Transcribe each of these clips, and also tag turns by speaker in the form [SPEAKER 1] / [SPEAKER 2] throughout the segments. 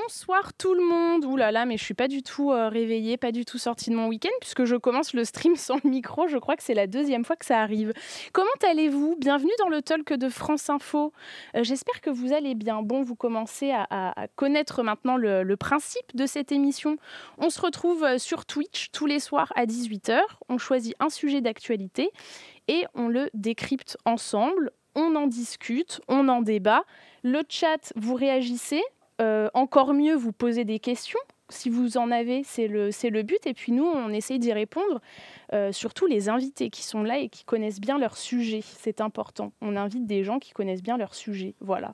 [SPEAKER 1] Bonsoir tout le monde. Ouh là là, mais je suis pas du tout réveillée, pas du tout sortie de mon week-end puisque je commence le stream sans le micro. Je crois que c'est la deuxième fois que ça arrive. Comment allez-vous? Bienvenue dans le talk de France Info. J'espère que vous allez bien. Bon, vous commencez à connaître maintenant le principe de cette émission. On se retrouve sur Twitch tous les soirs à 18h. On choisit un sujet d'actualité et on le décrypte ensemble. On en discute, on en débat. Le chat, vous réagissez. Encore mieux, vous posez des questions. Si vous en avez, c'est le but. Et puis nous, on essaye d'y répondre. Surtout les invités qui sont là et qui connaissent bien leur sujet. C'est important. On invite des gens qui connaissent bien leur sujet. Voilà.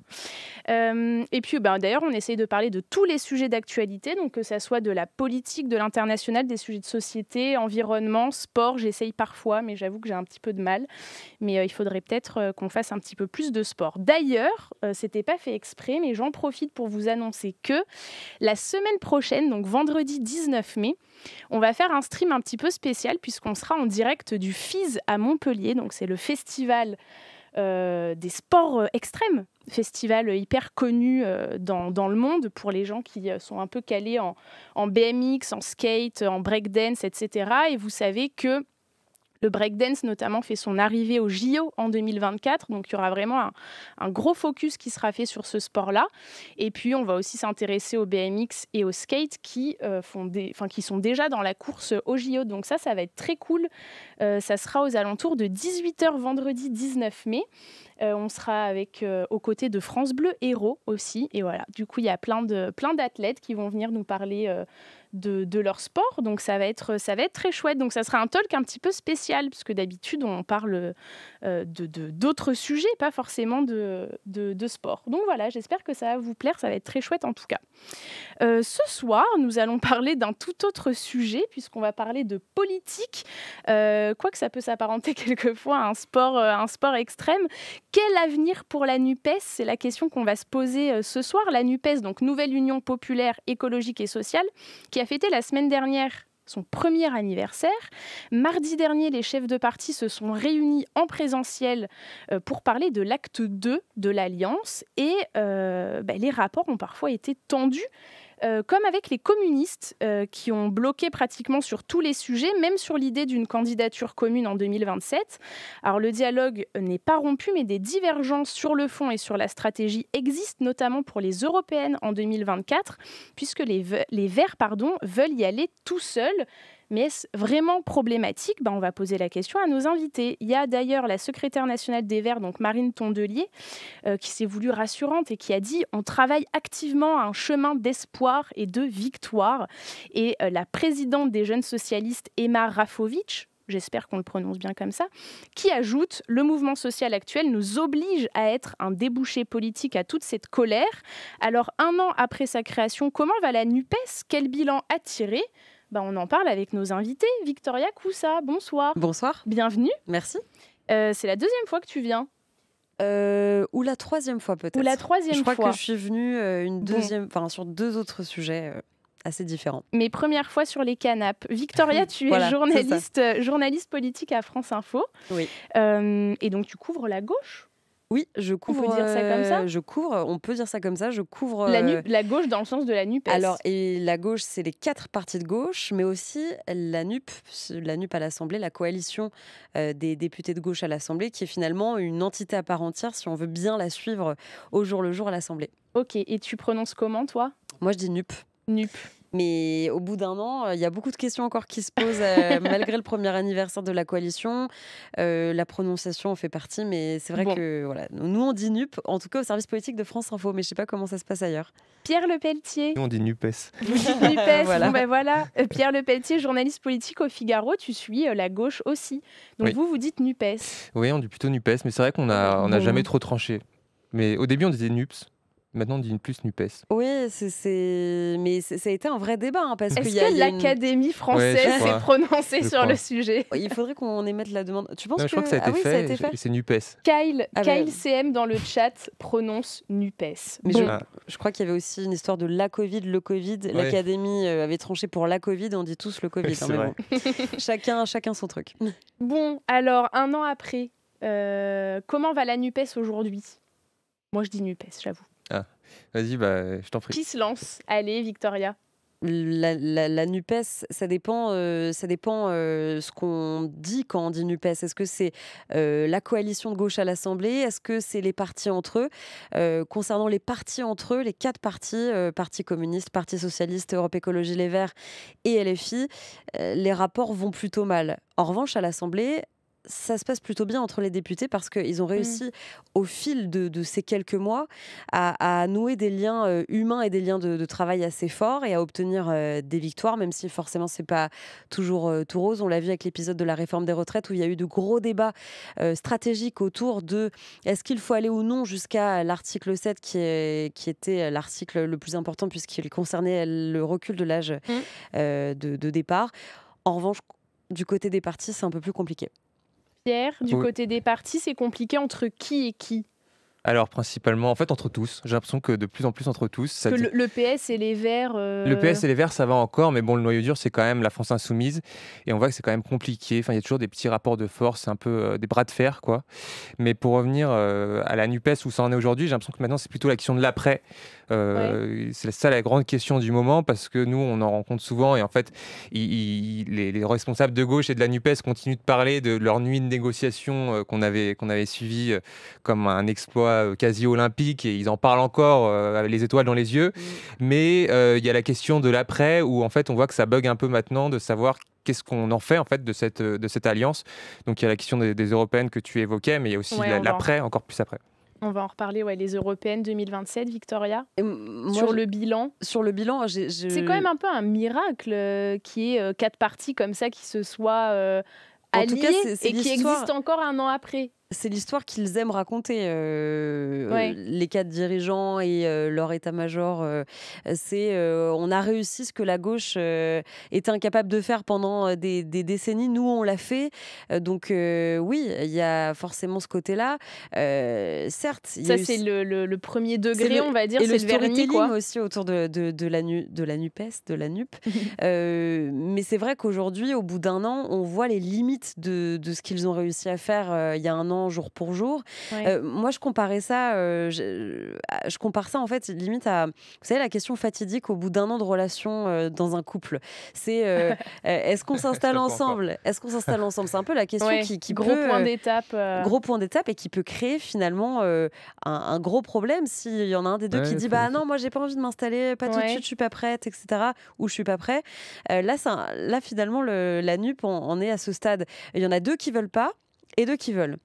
[SPEAKER 1] Et puis, d'ailleurs, on essaye de parler de tous les sujets d'actualité. Donc, que ça soit de la politique, de l'international, des sujets de société, environnement, sport. J'essaye parfois, mais j'avoue que j'ai un petit peu de mal. Mais il faudrait peut-être qu'on fasse un petit peu plus de sport. D'ailleurs, c'était pas fait exprès, mais j'en profite pour vous annoncer que la semaine prochaine, donc vendredi 19 mai, on va faire un stream un petit peu spécial puisqu'on sera en direct du FISE à Montpellier. Donc c'est le festival des sports extrêmes, festival hyper connu dans le monde pour les gens qui sont un peu calés en BMX, en skate, en breakdance, etc. Et vous savez que le breakdance, notamment, fait son arrivée au JO en 2024. Donc, il y aura vraiment un gros focus qui sera fait sur ce sport-là. Et puis, on va aussi s'intéresser au BMX et au skate qui sont déjà dans la course au JO. Donc, ça va être très cool. Ça sera aux alentours de 18h vendredi 19 mai. On sera aux côtés de France Bleu Héros aussi. Et voilà, du coup, il y a plein d'athlètes qui vont venir nous parler de leur sport. Donc, ça va être très chouette. Donc, ça sera un talk un petit peu spécial, parce que d'habitude, on parle d'autres sujets, pas forcément de sport. Donc, voilà, j'espère que ça va vous plaire. Ça va être très chouette, en tout cas. Ce soir, nous allons parler d'un tout autre sujet, puisqu'on va parler de politique. Quoique ça peut s'apparenter quelquefois à un sport extrême. Quel avenir pour la NUPES? C'est la question qu'on va se poser ce soir. La NUPES, donc Nouvelle Union Populaire, Écologique et Sociale, qui a fêté la semaine dernière son premier anniversaire. Mardi dernier, les chefs de parti se sont réunis en présentiel pour parler de l'acte 2 de l'Alliance. Et les rapports ont parfois été tendus. Comme avec les communistes qui ont bloqué pratiquement sur tous les sujets, même sur l'idée d'une candidature commune en 2027. Alors le dialogue n'est pas rompu, mais des divergences sur le fond et sur la stratégie existent, notamment pour les européennes en 2024, puisque les Verts veulent y aller tout seuls. Mais est-ce vraiment problématique? On va poser la question à nos invités. Il y a d'ailleurs la secrétaire nationale des Verts, donc Marine Tondelier, qui s'est voulue rassurante et qui a dit « On travaille activement à un chemin d'espoir et de victoire ». Et la présidente des Jeunes socialistes, Emma Rafovic, j'espère qu'on le prononce bien comme ça, qui ajoute « Le mouvement social actuel nous oblige à être un débouché politique à toute cette colère. Alors, 1 an après sa création, comment va la NUPES? Quel bilan a tiré ?» On en parle avec nos invités. Victoria Coussa, bonsoir.
[SPEAKER 2] Bonsoir.
[SPEAKER 1] Bienvenue.
[SPEAKER 2] Merci.
[SPEAKER 1] C'est la deuxième fois que tu viens.
[SPEAKER 2] Ou la troisième fois peut-être.
[SPEAKER 1] Ou la troisième fois.
[SPEAKER 2] Je crois que je suis venue sur 2 autres sujets assez différents.
[SPEAKER 1] Mais première fois sur les canapes. Victoria, tu es journaliste politique à France Info.
[SPEAKER 2] Oui.
[SPEAKER 1] Et donc tu couvres la gauche?
[SPEAKER 2] Oui, je couvre.
[SPEAKER 1] On peut dire ça comme ça?
[SPEAKER 2] On peut dire ça comme ça. Je couvre
[SPEAKER 1] la gauche dans le sens de la NUPES.
[SPEAKER 2] Alors, et la gauche, c'est les 4 partis de gauche, mais aussi la NUP à l'Assemblée, la coalition des députés de gauche à l'Assemblée, qui est finalement une entité à part entière, si on veut bien la suivre au jour le jour à l'Assemblée.
[SPEAKER 1] Ok, et tu prononces comment, toi?
[SPEAKER 2] Moi, je dis NUP.
[SPEAKER 1] NUP.
[SPEAKER 2] Mais au bout d'1 an, il y a beaucoup de questions encore qui se posent malgré le premier anniversaire de la coalition. La prononciation en fait partie, mais c'est vrai que voilà, nous on dit NUP, en tout cas au service politique de France Info, mais je sais pas comment ça se passe ailleurs.
[SPEAKER 1] Pierre Lepelletier.
[SPEAKER 3] Nous on dit NUPES.
[SPEAKER 1] Vous dites NUPES. Voilà. Pierre Lepelletier, journaliste politique au Figaro, tu suis la gauche aussi. Donc
[SPEAKER 3] oui.
[SPEAKER 1] vous dites NUPES.
[SPEAKER 3] Oui, on dit plutôt NUPES, mais c'est vrai qu'on n'a jamais trop tranché. Mais au début on disait NUPS. Maintenant, on dit plus NUPES.
[SPEAKER 2] Oui, mais ça a été un vrai débat. Parce
[SPEAKER 1] Est-ce que l'Académie française s'est prononcée sur le sujet?
[SPEAKER 2] Il faudrait qu'on émette la demande. Tu penses
[SPEAKER 3] je crois que ça a été fait, et c'est NUPES.
[SPEAKER 1] Kyle CM dans le chat prononce NUPES.
[SPEAKER 2] Mais je crois qu'il y avait aussi une histoire de la Covid, le Covid. Ouais. L'Académie avait tranché pour la Covid, on dit tous le Covid.
[SPEAKER 3] Oui, mais
[SPEAKER 2] bon. chacun son truc.
[SPEAKER 1] Bon, alors, 1 an après, comment va la NUPES aujourd'hui? Moi, je dis NUPES, j'avoue.
[SPEAKER 3] Vas-y, bah, je t'en prie.
[SPEAKER 1] Qui se lance? Allez, Victoria.
[SPEAKER 2] La NUPES, ça dépend, ce qu'on dit quand on dit NUPES. Est-ce que c'est la coalition de gauche à l'Assemblée? Est-ce que c'est les partis entre eux? Concernant les partis entre eux, les 4 partis, Parti communiste, Parti socialiste, Europe Écologie Les Verts et LFI, les rapports vont plutôt mal. En revanche, à l'Assemblée, ça se passe plutôt bien entre les députés parce qu'ils ont réussi, au fil de ces quelques mois, à nouer des liens humains et des liens de travail assez forts et à obtenir des victoires, même si forcément c'est pas toujours tout rose. On l'a vu avec l'épisode de la réforme des retraites où il y a eu de gros débats stratégiques autour de est-ce qu'il faut aller ou non jusqu'à l'article 7 qui était l'article le plus important puisqu'il concernait le recul de l'âge de départ. En revanche, du côté des partis, c'est un peu plus compliqué.
[SPEAKER 1] Pierre, du côté des partis, c'est compliqué entre qui et qui?
[SPEAKER 3] Alors, principalement, en fait, entre tous. J'ai l'impression que de plus en plus entre tous.
[SPEAKER 1] Que le PS et les Verts...
[SPEAKER 3] Le PS et les Verts, ça va encore, mais bon, le noyau dur, c'est quand même la France insoumise. Et on voit que c'est quand même compliqué. Enfin, il y a toujours des petits rapports de force, un peu des bras de fer, quoi. Mais pour revenir à la NUPES, où ça en est aujourd'hui, j'ai l'impression que maintenant, c'est plutôt la question de l'après. C'est ça la grande question du moment, parce que nous, on en rencontre souvent. Et en fait, les responsables de gauche et de la NUPES continuent de parler de leur nuit de négociation qu'on avait suivie comme un exploit quasi olympique, et ils en parlent encore avec les étoiles dans les yeux. Mais il y a la question de l'après, où en fait on voit que ça bug un peu maintenant de savoir qu'est-ce qu'on en fait en fait de cette alliance. Donc il y a la question des européennes que tu évoquais, mais il y a aussi l'après, encore plus après.
[SPEAKER 1] On va en reparler, les européennes 2027, Victoria. Sur le bilan, c'est quand même un peu un miracle qui est 4 partis comme ça qui se soient alliés, en tout cas, et qui existent encore un an après.
[SPEAKER 2] C'est l'histoire qu'ils aiment raconter, les 4 dirigeants et leur état-major. On a réussi ce que la gauche était incapable de faire pendant des décennies. Nous, on l'a fait. Donc oui, il y a forcément ce côté-là. Certes,
[SPEAKER 1] ça c'est le premier degré, on va dire, c'est le vernis, quoi.
[SPEAKER 2] aussi autour de la NUPES, de la NUP. Mais c'est vrai qu'aujourd'hui, au bout d'un an, on voit les limites de ce qu'ils ont réussi à faire il y a un an, jour pour jour. Moi, je comparais ça, je compare ça en fait limite à, vous savez, la question fatidique au bout d'un an de relation dans un couple. C'est est-ce qu'on s'installe ensemble? Est-ce qu'on s'installe ensemble? C'est un peu la question qui
[SPEAKER 1] gros
[SPEAKER 2] peut,
[SPEAKER 1] point d'étape.
[SPEAKER 2] Gros point d'étape et qui peut créer finalement un gros problème s'il y en a un des deux qui dit bah non, moi j'ai pas envie de m'installer, pas tout de suite, je suis pas prête, etc. Ou je suis pas prêt. Là finalement la NUP on est à ce stade. Il y en a 2 qui veulent pas et 2 qui veulent.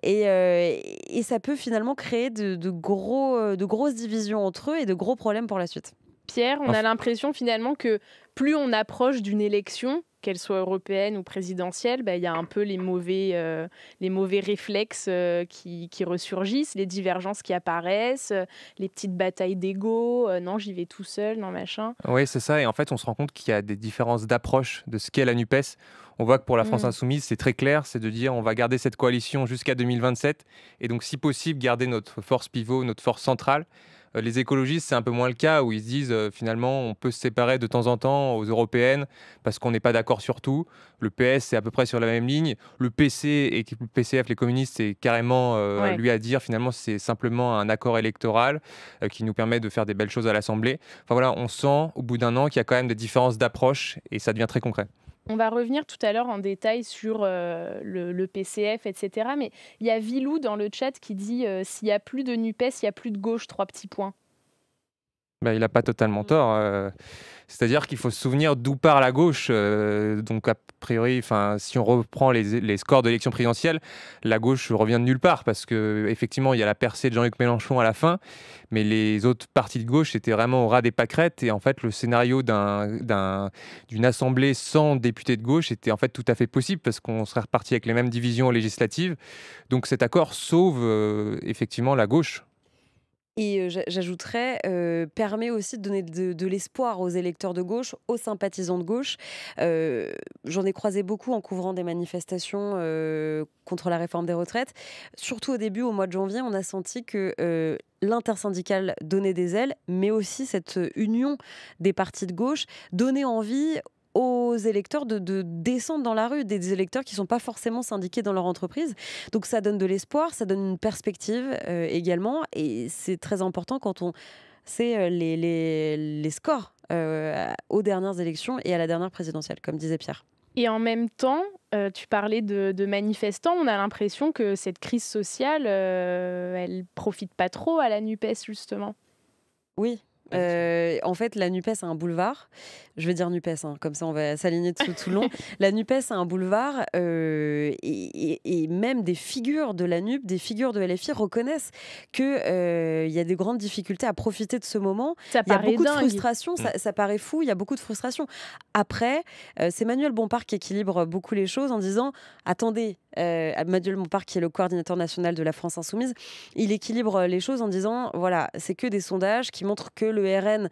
[SPEAKER 2] Et ça peut finalement créer de grosses divisions entre eux et de gros problèmes pour la suite.
[SPEAKER 1] Pierre, on a l'impression finalement que plus on approche d'une élection, qu'elle soit européenne ou présidentielle, il y a un peu les mauvais réflexes qui ressurgissent, les divergences qui apparaissent, les petites batailles d'ego, non j'y vais tout seul, non machin.
[SPEAKER 3] Oui, c'est ça, et en fait on se rend compte qu'il y a des différences d'approche de ce qu'est la NUPES. On voit que pour la France insoumise, c'est très clair, c'est de dire on va garder cette coalition jusqu'à 2027, et donc si possible garder notre force pivot, notre force centrale. Les écologistes, c'est un peu moins le cas, où ils se disent finalement on peut se séparer de temps en temps aux européennes parce qu'on n'est pas d'accord sur tout. Le PS, c'est à peu près sur la même ligne. Le PC et le PCF, les communistes, c'est carrément lui à dire finalement c'est simplement un accord électoral qui nous permet de faire des belles choses à l'Assemblée. Enfin voilà, on sent au bout d'un an qu'il y a quand même des différences d'approche et ça devient très concret.
[SPEAKER 1] On va revenir tout à l'heure en détail sur le PCF, etc. Mais il y a Vilou dans le chat qui dit s'il n'y a plus de NUPES, il n'y a plus de gauche, 3 petits points.
[SPEAKER 3] Il n'a pas totalement tort. C'est-à-dire qu'il faut se souvenir d'où part la gauche. Donc, a priori, si on reprend les scores de l'élection présidentielle, la gauche revient de nulle part parce qu'effectivement, il y a la percée de Jean-Luc Mélenchon à la fin, mais les autres partis de gauche étaient vraiment au ras des pâquerettes. Et en fait, le scénario d'une assemblée sans députés de gauche était en fait tout à fait possible parce qu'on serait reparti avec les mêmes divisions législatives. Donc, cet accord sauve effectivement la gauche.
[SPEAKER 2] Et j'ajouterais, permet aussi de donner de l'espoir aux électeurs de gauche, aux sympathisants de gauche. J'en ai croisé beaucoup en couvrant des manifestations contre la réforme des retraites. Surtout au début, au mois de janvier, on a senti que l'intersyndicale donnait des ailes, mais aussi cette union des partis de gauche donnait envie aux électeurs de descendre dans la rue, des électeurs qui ne sont pas forcément syndiqués dans leur entreprise. Donc ça donne de l'espoir, ça donne une perspective également, et c'est très important quand on c'est les scores aux dernières élections et à la dernière présidentielle, comme disait Pierre.
[SPEAKER 1] Et en même temps, tu parlais de manifestants. On a l'impression que cette crise sociale, elle profite pas trop à la NUPES, justement.
[SPEAKER 2] Oui. En fait, la NUPES a un boulevard. Je vais dire NUPES, hein, comme ça on va s'aligner tout le long. La NUPES a un boulevard et même des figures de la NUP, des figures de LFI reconnaissent qu'il y a des grandes difficultés à profiter de ce moment.
[SPEAKER 1] Ça
[SPEAKER 2] Il y a
[SPEAKER 1] paraît
[SPEAKER 2] beaucoup
[SPEAKER 1] dingue.
[SPEAKER 2] de frustration, ça paraît fou, il y a beaucoup de frustration. Après, c'est Manuel Bompard qui équilibre beaucoup les choses en disant « Attendez, Manuel Bompard qui est le coordinateur national de la France Insoumise, il équilibre les choses en disant « Voilà, c'est que des sondages qui montrent que le RN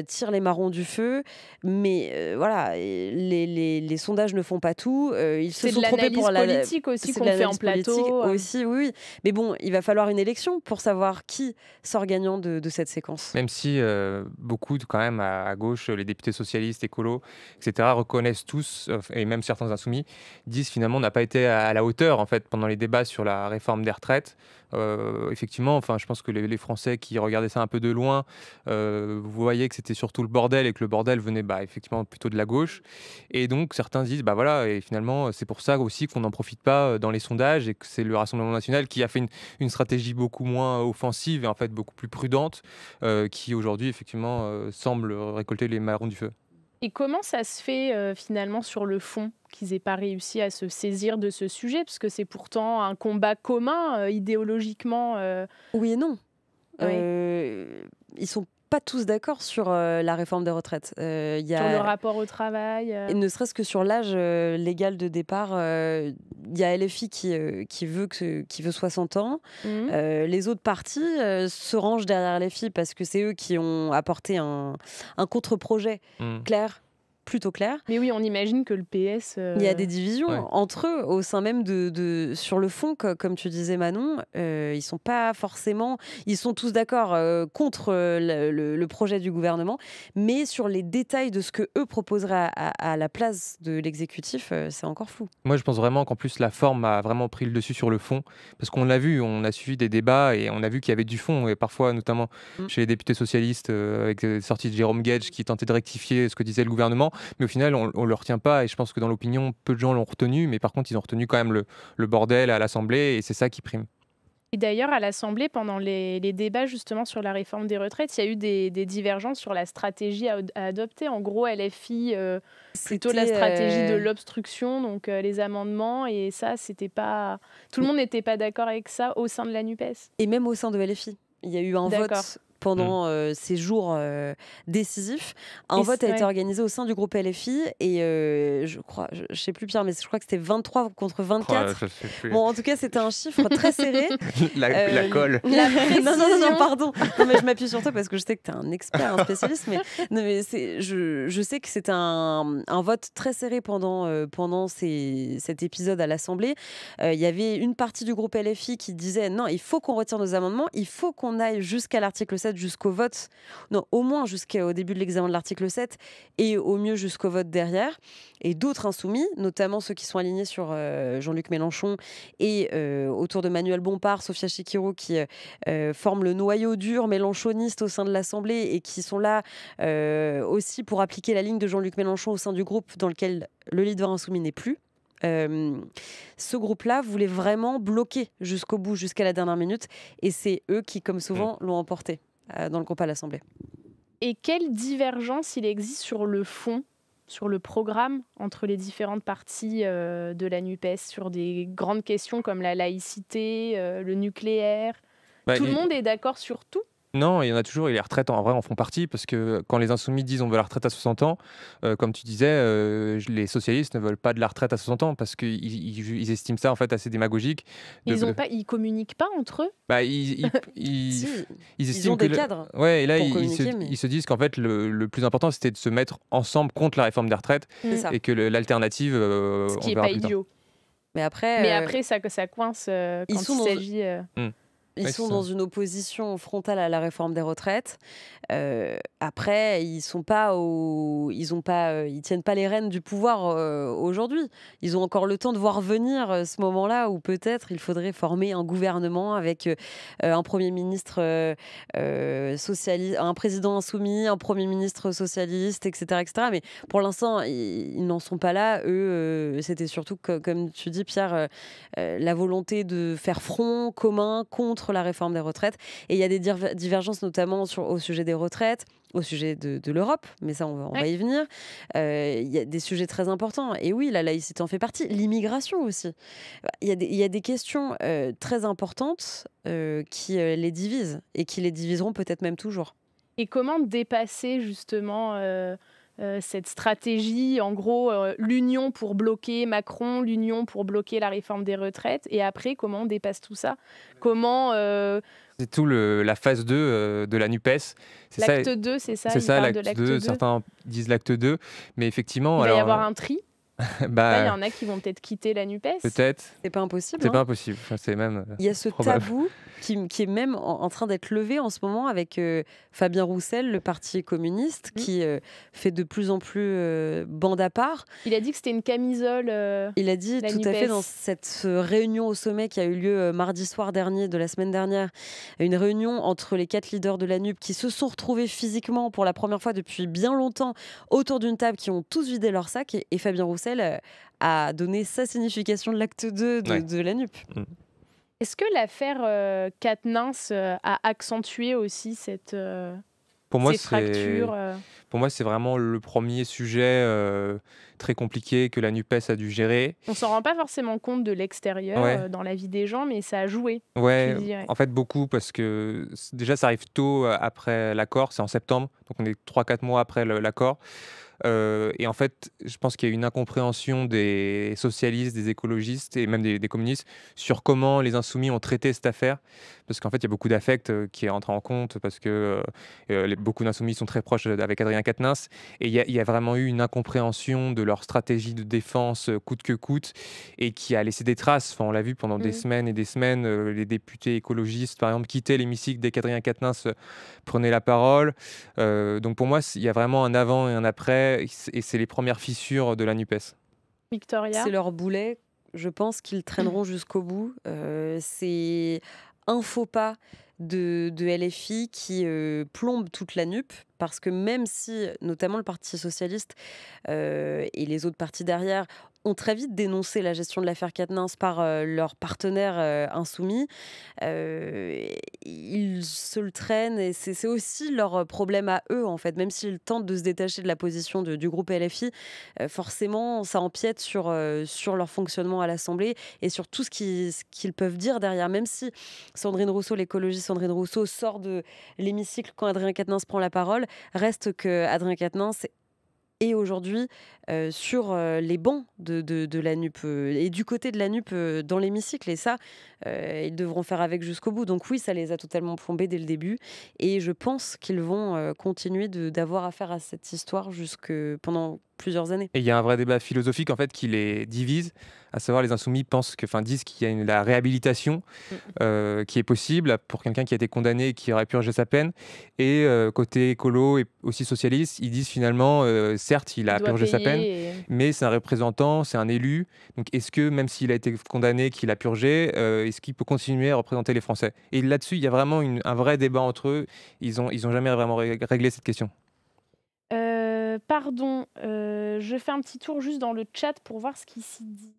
[SPEAKER 2] tire les marrons du feu, mais voilà, les sondages ne font pas tout. Ils se sont trompés pour
[SPEAKER 1] la politique aussi qu'on fait en plateau.
[SPEAKER 2] Aussi, oui. Mais bon, il va falloir une élection pour savoir qui sort gagnant de cette séquence.
[SPEAKER 3] Même si beaucoup, quand même, à gauche, les députés socialistes, écolos, etc., reconnaissent tous, et même certains insoumis, disent finalement on n'a pas été à la hauteur, en fait, pendant les débats sur la réforme des retraites. Effectivement, enfin, je pense que les Français qui regardaient ça un peu de loin, vous voyez que c'était surtout le bordel et que le bordel venait effectivement plutôt de la gauche. Et donc certains disent bah voilà, et finalement c'est pour ça aussi qu'on n'en profite pas dans les sondages et que c'est le Rassemblement national qui a fait une stratégie beaucoup moins offensive et en fait beaucoup plus prudente qui aujourd'hui effectivement semble récolter les marrons du feu.
[SPEAKER 1] Et comment ça se fait finalement sur le fond qu'ils n'aient pas réussi à se saisir de ce sujet, parce que c'est pourtant un combat commun idéologiquement.
[SPEAKER 2] Oui et non.
[SPEAKER 1] Oui.
[SPEAKER 2] Ils sont pas tous d'accord sur la réforme des retraites.
[SPEAKER 1] Sur le rapport au travail.
[SPEAKER 2] Et ne serait-ce que sur l'âge légal de départ, il y a LFI qui veut 60 ans. Les autres partis se rangent derrière LFI parce que c'est eux qui ont apporté un contre-projet clair. Plutôt clair.
[SPEAKER 1] Mais oui, on imagine que le PS...
[SPEAKER 2] Il y a des divisions entre eux, au sein même sur le fond, comme tu disais Manon, ils sont pas forcément... Ils sont tous d'accord contre le projet du gouvernement, mais sur les détails de ce que eux proposeraient à la place de l'exécutif, c'est encore flou.
[SPEAKER 3] Moi, je pense vraiment qu'en plus, la forme a vraiment pris le dessus sur le fond, parce qu'on l'a vu, on a suivi des débats et on a vu qu'il y avait du fond, et parfois, notamment chez les députés socialistes, avec les sorties de Jérôme Guedj qui tentait de rectifier ce que disait le gouvernement. Mais au final, on ne le retient pas et je pense que dans l'opinion, peu de gens l'ont retenu, mais par contre, ils ont retenu quand même le bordel à l'Assemblée et c'est ça qui prime.
[SPEAKER 1] Et d'ailleurs, à l'Assemblée, pendant les débats justement sur la réforme des retraites, il y a eu des divergences sur la stratégie à adopter. En gros, LFI, plutôt la stratégie de l'obstruction, donc les amendements, et ça, c'était pas... Tout le monde n'était pas d'accord avec ça au sein de la NUPES.
[SPEAKER 2] Et même au sein de LFI. Il y a eu un vote pendant ces jours décisifs. Un vote a été organisé au sein du groupe LFI et je crois, je sais plus Pierre, mais je crois que c'était 23 contre 24. Bon, en tout cas, c'était un chiffre très serré.
[SPEAKER 3] La colle.
[SPEAKER 2] Non, pardon. Non, mais je m'appuie sur toi parce que je sais que tu es un expert, un spécialiste, mais je sais que c'était un vote très serré pendant cet épisode à l'Assemblée. Il y avait une partie du groupe LFI qui disait non, il faut qu'on retire nos amendements, il faut qu'on aille jusqu'à l'article 7, jusqu'au vote, non, au moins jusqu'au début de l'examen de l'article 7 et au mieux jusqu'au vote derrière. Et d'autres insoumis, notamment ceux qui sont alignés sur Jean-Luc Mélenchon et autour de Manuel Bompard, Sophia Chikirou, qui forment le noyau dur mélenchoniste au sein de l'Assemblée et qui sont là aussi pour appliquer la ligne de Jean-Luc Mélenchon au sein du groupe dans lequel le leader insoumis n'est plus. Ce groupe-là voulait vraiment bloquer jusqu'au bout, jusqu'à la dernière minute, et c'est eux qui, comme souvent, l'ont emporté dans le groupe à l'Assemblée.
[SPEAKER 1] Et quelle divergence il existe sur le fond, sur le programme entre les différentes parties de la NUPES, sur des grandes questions comme la laïcité, le nucléaire? Tout le monde est d'accord sur tout?
[SPEAKER 3] Non, il y en a toujours, et les retraites en vrai en font partie, parce que quand les insoumis disent on veut la retraite à 60 ans, comme tu disais, les socialistes ne veulent pas de la retraite à 60 ans, parce qu'ils estiment ça en fait assez démagogique.
[SPEAKER 1] Ils communiquent pas entre eux?
[SPEAKER 2] Ils
[SPEAKER 3] estiment
[SPEAKER 2] ont des cadres.
[SPEAKER 3] Ouais, et là ils se disent qu'en fait le plus important c'était de se mettre ensemble contre la réforme des retraites, et que l'alternative,
[SPEAKER 1] ce qui n'est pas idiot.
[SPEAKER 2] Mais après
[SPEAKER 1] ça coince quand il s'agit...
[SPEAKER 2] Ils
[SPEAKER 3] Ouais,
[SPEAKER 2] sont
[SPEAKER 3] c'est
[SPEAKER 2] dans
[SPEAKER 3] ça.
[SPEAKER 2] une opposition frontale à la réforme des retraites. Après, ils tiennent pas les rênes du pouvoir aujourd'hui. Ils ont encore le temps de voir venir ce moment-là où peut-être il faudrait former un gouvernement avec un premier ministre socialiste, un président insoumis, un premier ministre socialiste, etc., etc. Mais pour l'instant, ils n'en sont pas là. Eux, c'était surtout, comme tu dis, Pierre, la volonté de faire front commun contre la réforme des retraites. Et il y a des divergences notamment au sujet des retraites, au sujet de l'Europe, mais ça, on va
[SPEAKER 1] Ouais.
[SPEAKER 2] y venir. Il y a des sujets très importants. Et oui, la laïcité en fait partie. L'immigration aussi. Il y a des questions très importantes qui les divisent et qui les diviseront peut-être même toujours.
[SPEAKER 1] Et comment dépasser justement cette stratégie, en gros, l'union pour bloquer Macron, l'union pour bloquer la réforme des retraites, et après, comment on dépasse tout ça? Comment
[SPEAKER 3] C'est tout la phase 2 de la NUPES.
[SPEAKER 1] l'acte 2, c'est ça?
[SPEAKER 3] C'est
[SPEAKER 1] Il
[SPEAKER 3] ça,
[SPEAKER 1] parle de
[SPEAKER 3] l'acte
[SPEAKER 1] l'acte
[SPEAKER 3] 2.
[SPEAKER 1] 2.
[SPEAKER 3] Certains disent l'acte 2. Mais effectivement,
[SPEAKER 1] Il va y avoir
[SPEAKER 3] alors,
[SPEAKER 1] un tri. Là, il y
[SPEAKER 3] bah,
[SPEAKER 1] en a qui vont peut-être quitter la NUPES.
[SPEAKER 3] peut-être,
[SPEAKER 2] C'est pas impossible,
[SPEAKER 3] c'est pas
[SPEAKER 2] hein.
[SPEAKER 3] impossible. Enfin, c'est même
[SPEAKER 2] Il y a ce
[SPEAKER 3] probable.
[SPEAKER 2] tabou qui est même en train d'être levé en ce moment avec Fabien Roussel, le Parti communiste,
[SPEAKER 1] Mm.
[SPEAKER 2] qui fait de plus en plus bande à part.
[SPEAKER 1] Il a dit que c'était une camisole,
[SPEAKER 2] Il a dit
[SPEAKER 1] la
[SPEAKER 2] tout à fait dans
[SPEAKER 1] NUPES.
[SPEAKER 2] cette réunion au sommet qui a eu lieu mardi soir dernier de la semaine dernière, une réunion entre les 4 leaders de la NUP qui se sont retrouvés physiquement pour la première fois depuis bien longtemps autour d'une table, qui ont tous vidé leur sac, et Fabien Roussel a donné sa signification de l'acte 2
[SPEAKER 3] Ouais.
[SPEAKER 2] de la NUP.
[SPEAKER 1] Est-ce que l'affaire Quatennens a accentué aussi
[SPEAKER 3] Pour moi,
[SPEAKER 1] ces fractures
[SPEAKER 3] pour moi, c'est vraiment le premier sujet très compliqué que la NUPES a dû gérer.
[SPEAKER 1] On s'en rend pas forcément compte de l'extérieur
[SPEAKER 3] Ouais.
[SPEAKER 1] dans la vie des gens, mais ça a joué,
[SPEAKER 3] Ouais,
[SPEAKER 1] tu dirais.
[SPEAKER 3] en fait, beaucoup, parce que déjà, ça arrive tôt après l'accord, c'est en septembre, donc on est 3-4 mois après l'accord. Et en fait, je pense qu'il y a une incompréhension des socialistes, des écologistes et même des communistes sur comment les insoumis ont traité cette affaire. Parce qu'en fait, il y a beaucoup d'affect qui est entré en compte parce que beaucoup d'insoumis sont très proches avec Adrien Quatennens. Et il y a vraiment eu une incompréhension de leur stratégie de défense coûte que coûte et qui a laissé des traces. Enfin, on l'a vu pendant des semaines et des semaines. Les députés écologistes, par exemple, quittaient l'hémicycle dès qu'Adrien Quatennens prenait la parole. Donc pour moi, il y a vraiment un avant et un après. Et c'est les premières fissures de la NUPES.
[SPEAKER 1] Victoria?
[SPEAKER 2] C'est leur boulet. Je pense qu'ils traîneront jusqu'au bout. C'est un faux pas de LFI qui plombe toute la NUP. Parce que même si, notamment le Parti socialiste et les autres partis derrière, ont très vite dénoncé la gestion de l'affaire Quatennens par leurs partenaires insoumis, ils se le traînent, et c'est aussi leur problème à eux, en fait. Même s'ils tentent de se détacher de la position du groupe LFI, forcément, ça empiète sur leur fonctionnement à l'Assemblée et sur tout ce qu'ils peuvent dire derrière. Même si Sandrine Rousseau, l'écologiste Sandrine Rousseau, sort de l'hémicycle quand Adrien Quatennens prend la parole, reste que Adrien Quatennens est aujourd'hui sur les bancs de la NUP et du côté de la NUP dans l'hémicycle. Et ça, ils devront faire avec jusqu'au bout. Donc oui, ça les a totalement plombés dès le début. Et je pense qu'ils vont continuer d'avoir affaire à cette histoire pendant plusieurs années.
[SPEAKER 3] Et il y a un vrai débat philosophique en fait qui les divise, à savoir les insoumis disent qu'il y a la réhabilitation qui est possible pour quelqu'un qui a été condamné et qui aurait purgé sa peine. Et côté écolo et aussi socialiste, ils disent finalement, certes, il a purgé sa peine, mais c'est un représentant, c'est un élu. Donc est-ce que même s'il a été condamné, qu'il a purgé, est-ce qu'il peut continuer à représenter les Français? Et là-dessus, il y a vraiment un vrai débat entre eux. Ils ont jamais vraiment réglé cette question.
[SPEAKER 1] Pardon, je fais un petit tour juste dans le chat pour voir ce qui s'y dit.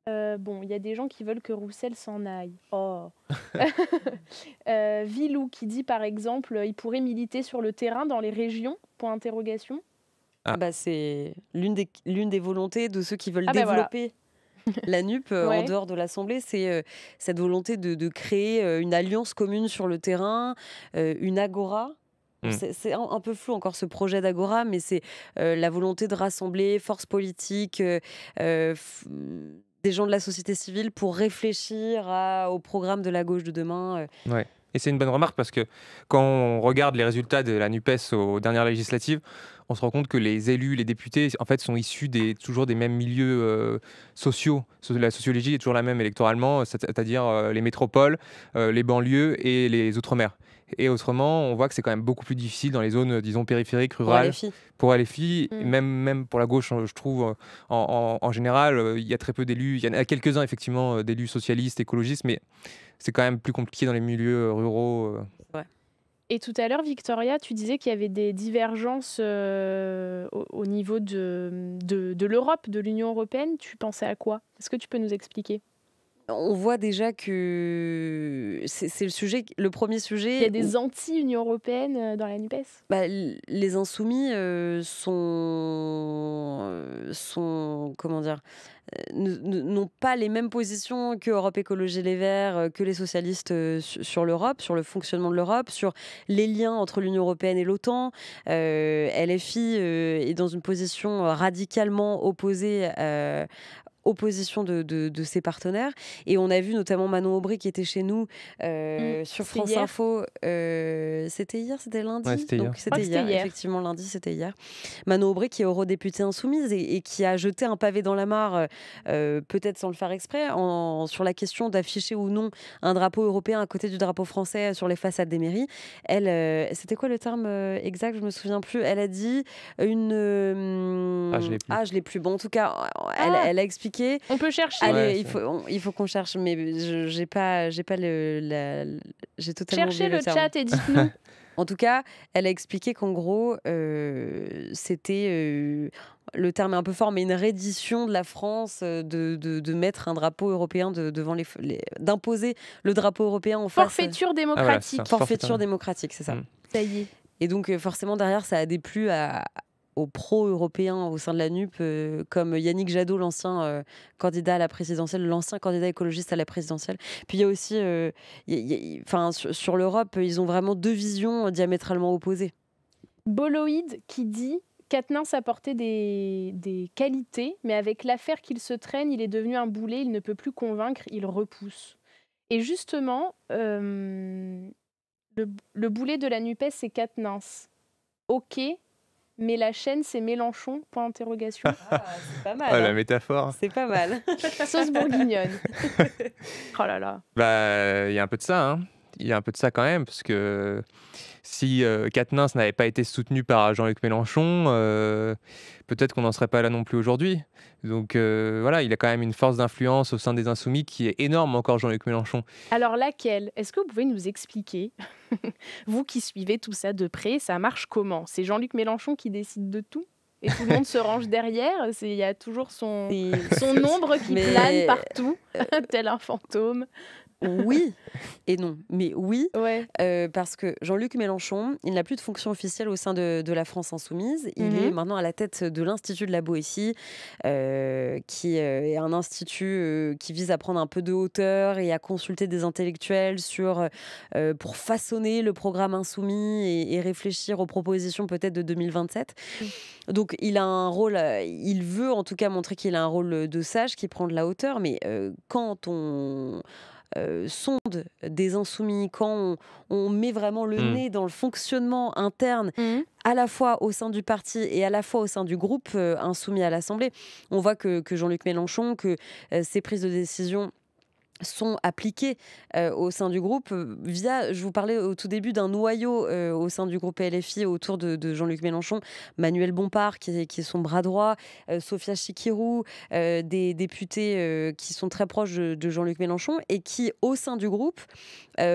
[SPEAKER 1] Bon, il y a des gens qui veulent que Roussel s'en aille. Oh. Vilou qui dit par exemple, il pourrait militer sur le terrain dans les régions, point d'interrogation.
[SPEAKER 3] Ah.
[SPEAKER 2] Bah, c'est l'une des volontés de ceux qui veulent
[SPEAKER 1] Ah bah voilà.
[SPEAKER 2] développer la NUP en
[SPEAKER 1] Ouais.
[SPEAKER 2] dehors de l'Assemblée. C'est cette volonté de créer une alliance commune sur le terrain, une agora. C'est un peu flou encore ce projet d'agora, mais c'est la volonté de rassembler forces politiques, des gens de la société civile pour réfléchir au programme de la gauche de demain.
[SPEAKER 3] Ouais. Et c'est une bonne remarque parce que quand on regarde les résultats de la NUPES aux dernières législatives, on se rend compte que les élus, les députés, en fait, sont issus toujours des mêmes milieux sociaux. La sociologie est toujours la même électoralement, c'est-à-dire les métropoles, les banlieues et les outre-mer. Et autrement, on voit que c'est quand même beaucoup plus difficile dans les zones, disons, périphériques, rurales. Pour LFI, même pour la gauche, je trouve, en général, il y a très peu d'élus. Il y en a quelques-uns, effectivement, d'élus socialistes, écologistes, mais c'est quand même plus compliqué dans les milieux ruraux.
[SPEAKER 2] Ouais.
[SPEAKER 1] Et tout à l'heure, Victoria, tu disais qu'il y avait des divergences au niveau de l'Europe, de l'Union européenne. Tu pensais à quoi? Est-ce que tu peux nous expliquer?
[SPEAKER 2] On voit déjà que c'est le premier sujet.
[SPEAKER 1] Il y a des anti-Union européenne dans la NUPES?
[SPEAKER 2] Les insoumis sont comment dire, n'ont pas les mêmes positions que Europe Écologie Les Verts, que les socialistes sur l'Europe, sur le fonctionnement de l'Europe, sur les liens entre l'Union européenne et l'OTAN. LFI est dans une position radicalement opposée opposition de ses partenaires. Et on a vu notamment Manon Aubry qui était chez nous sur France Info. C'était hier, c'était lundi.
[SPEAKER 3] Ouais, c'était
[SPEAKER 2] Donc c'était hier. Effectivement, lundi, c'était hier. Manon Aubry qui est eurodéputée insoumise et qui a jeté un pavé dans la mare, peut-être sans le faire exprès, sur la question d'afficher ou non un drapeau européen à côté du drapeau français sur les façades des mairies. Elle, c'était quoi le terme exact? Je me souviens plus. Elle a dit une... je l'ai plus. Bon, en tout cas, elle a expliqué.
[SPEAKER 1] On peut chercher.
[SPEAKER 2] Allez, il faut qu'on cherche, mais j'ai totalement
[SPEAKER 1] cherchez
[SPEAKER 2] oublié
[SPEAKER 1] le chat et dites-nous.
[SPEAKER 2] En tout cas, elle a expliqué qu'en gros, c'était le terme est un peu fort, mais une reddition de la France de mettre un drapeau européen devant d'imposer le drapeau européen en face.
[SPEAKER 1] Forfaiture démocratique.
[SPEAKER 2] Forfaiture démocratique, c'est ça.
[SPEAKER 1] Ça y est.
[SPEAKER 2] Et donc forcément derrière, ça a déplu aux pro-européens au sein de la NUP, comme Yannick Jadot, l'ancien candidat à la présidentielle, l'ancien candidat écologiste à la présidentielle. Puis il y a aussi, sur l'Europe, ils ont vraiment deux visions diamétralement opposées.
[SPEAKER 1] Boloïd qui dit Quatennens apportait des qualités, mais avec l'affaire qu'il se traîne, il est devenu un boulet, il ne peut plus convaincre, il repousse. Et justement, le boulet de la NUPES, c'est Quatennens. Ok, mais la chaîne, c'est Mélenchon, point d'interrogation.
[SPEAKER 2] C'est pas mal.
[SPEAKER 3] La métaphore.
[SPEAKER 2] C'est pas mal.
[SPEAKER 1] Sauce bourguignonne. Oh là là.
[SPEAKER 3] Il y a un peu de ça, hein. Il y a un peu de ça quand même, parce que si Quatennens n'avait pas été soutenu par Jean-Luc Mélenchon, peut-être qu'on n'en serait pas là non plus aujourd'hui. Donc voilà, il a quand même une force d'influence au sein des Insoumis qui est énorme encore, Jean-Luc Mélenchon.
[SPEAKER 1] Alors laquelle? Est-ce que vous pouvez nous expliquer, vous qui suivez tout ça de près, ça marche comment? C'est Jean-Luc Mélenchon qui décide de tout? Et tout le monde se range derrière? Il y a toujours son ombre qui plane partout, tel un fantôme.
[SPEAKER 2] Oui et non, mais oui,
[SPEAKER 1] ouais.
[SPEAKER 2] Parce que Jean-Luc Mélenchon, il n'a plus de fonction officielle au sein de la France Insoumise. Il est maintenant à la tête de l'Institut de la Boétie, qui est un institut qui vise à prendre un peu de hauteur et à consulter des intellectuels pour façonner le programme Insoumis et réfléchir aux propositions peut-être de 2027. Donc il a un rôle, il veut en tout cas montrer qu'il a un rôle de sage qui prend de la hauteur, mais quand on sonde des insoumis, quand on met vraiment le nez dans le fonctionnement interne, à la fois au sein du parti et à la fois au sein du groupe insoumis à l'Assemblée, on voit que Jean-Luc Mélenchon, que ses prises de décision sont appliquées au sein du groupe via, je vous parlais au tout début d'un noyau au sein du groupe LFI autour de Jean-Luc Mélenchon, Manuel Bompard qui est son bras droit, Sophia Chikirou, des députés qui sont très proches de Jean-Luc Mélenchon et qui au sein du groupe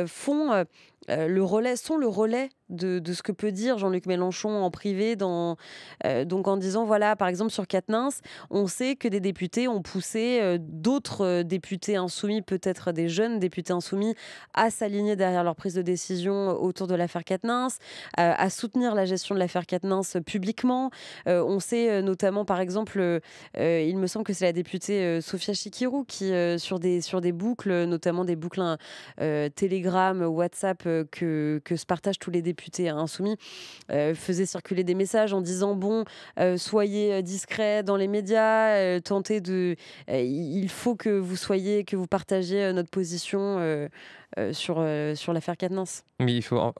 [SPEAKER 2] sont le relais de ce que peut dire Jean-Luc Mélenchon en privé, donc en disant, voilà, par exemple sur Quatennens, on sait que des députés ont poussé d'autres députés insoumis, peut-être des jeunes députés insoumis, à s'aligner derrière leur prise de décision autour de l'affaire Quatennens, à soutenir la gestion de l'affaire Quatennens publiquement. On sait notamment, par exemple, il me semble que c'est la députée Sophia Chikirou qui, sur des boucles, notamment des boucles Telegram, WhatsApp, que se partagent tous les députés insoumis, faisait circuler des messages en disant soyez discrets dans les médias, tentez il faut que vous partagiez notre position sur l'affaire Quatennens.
[SPEAKER 3] Mais il faut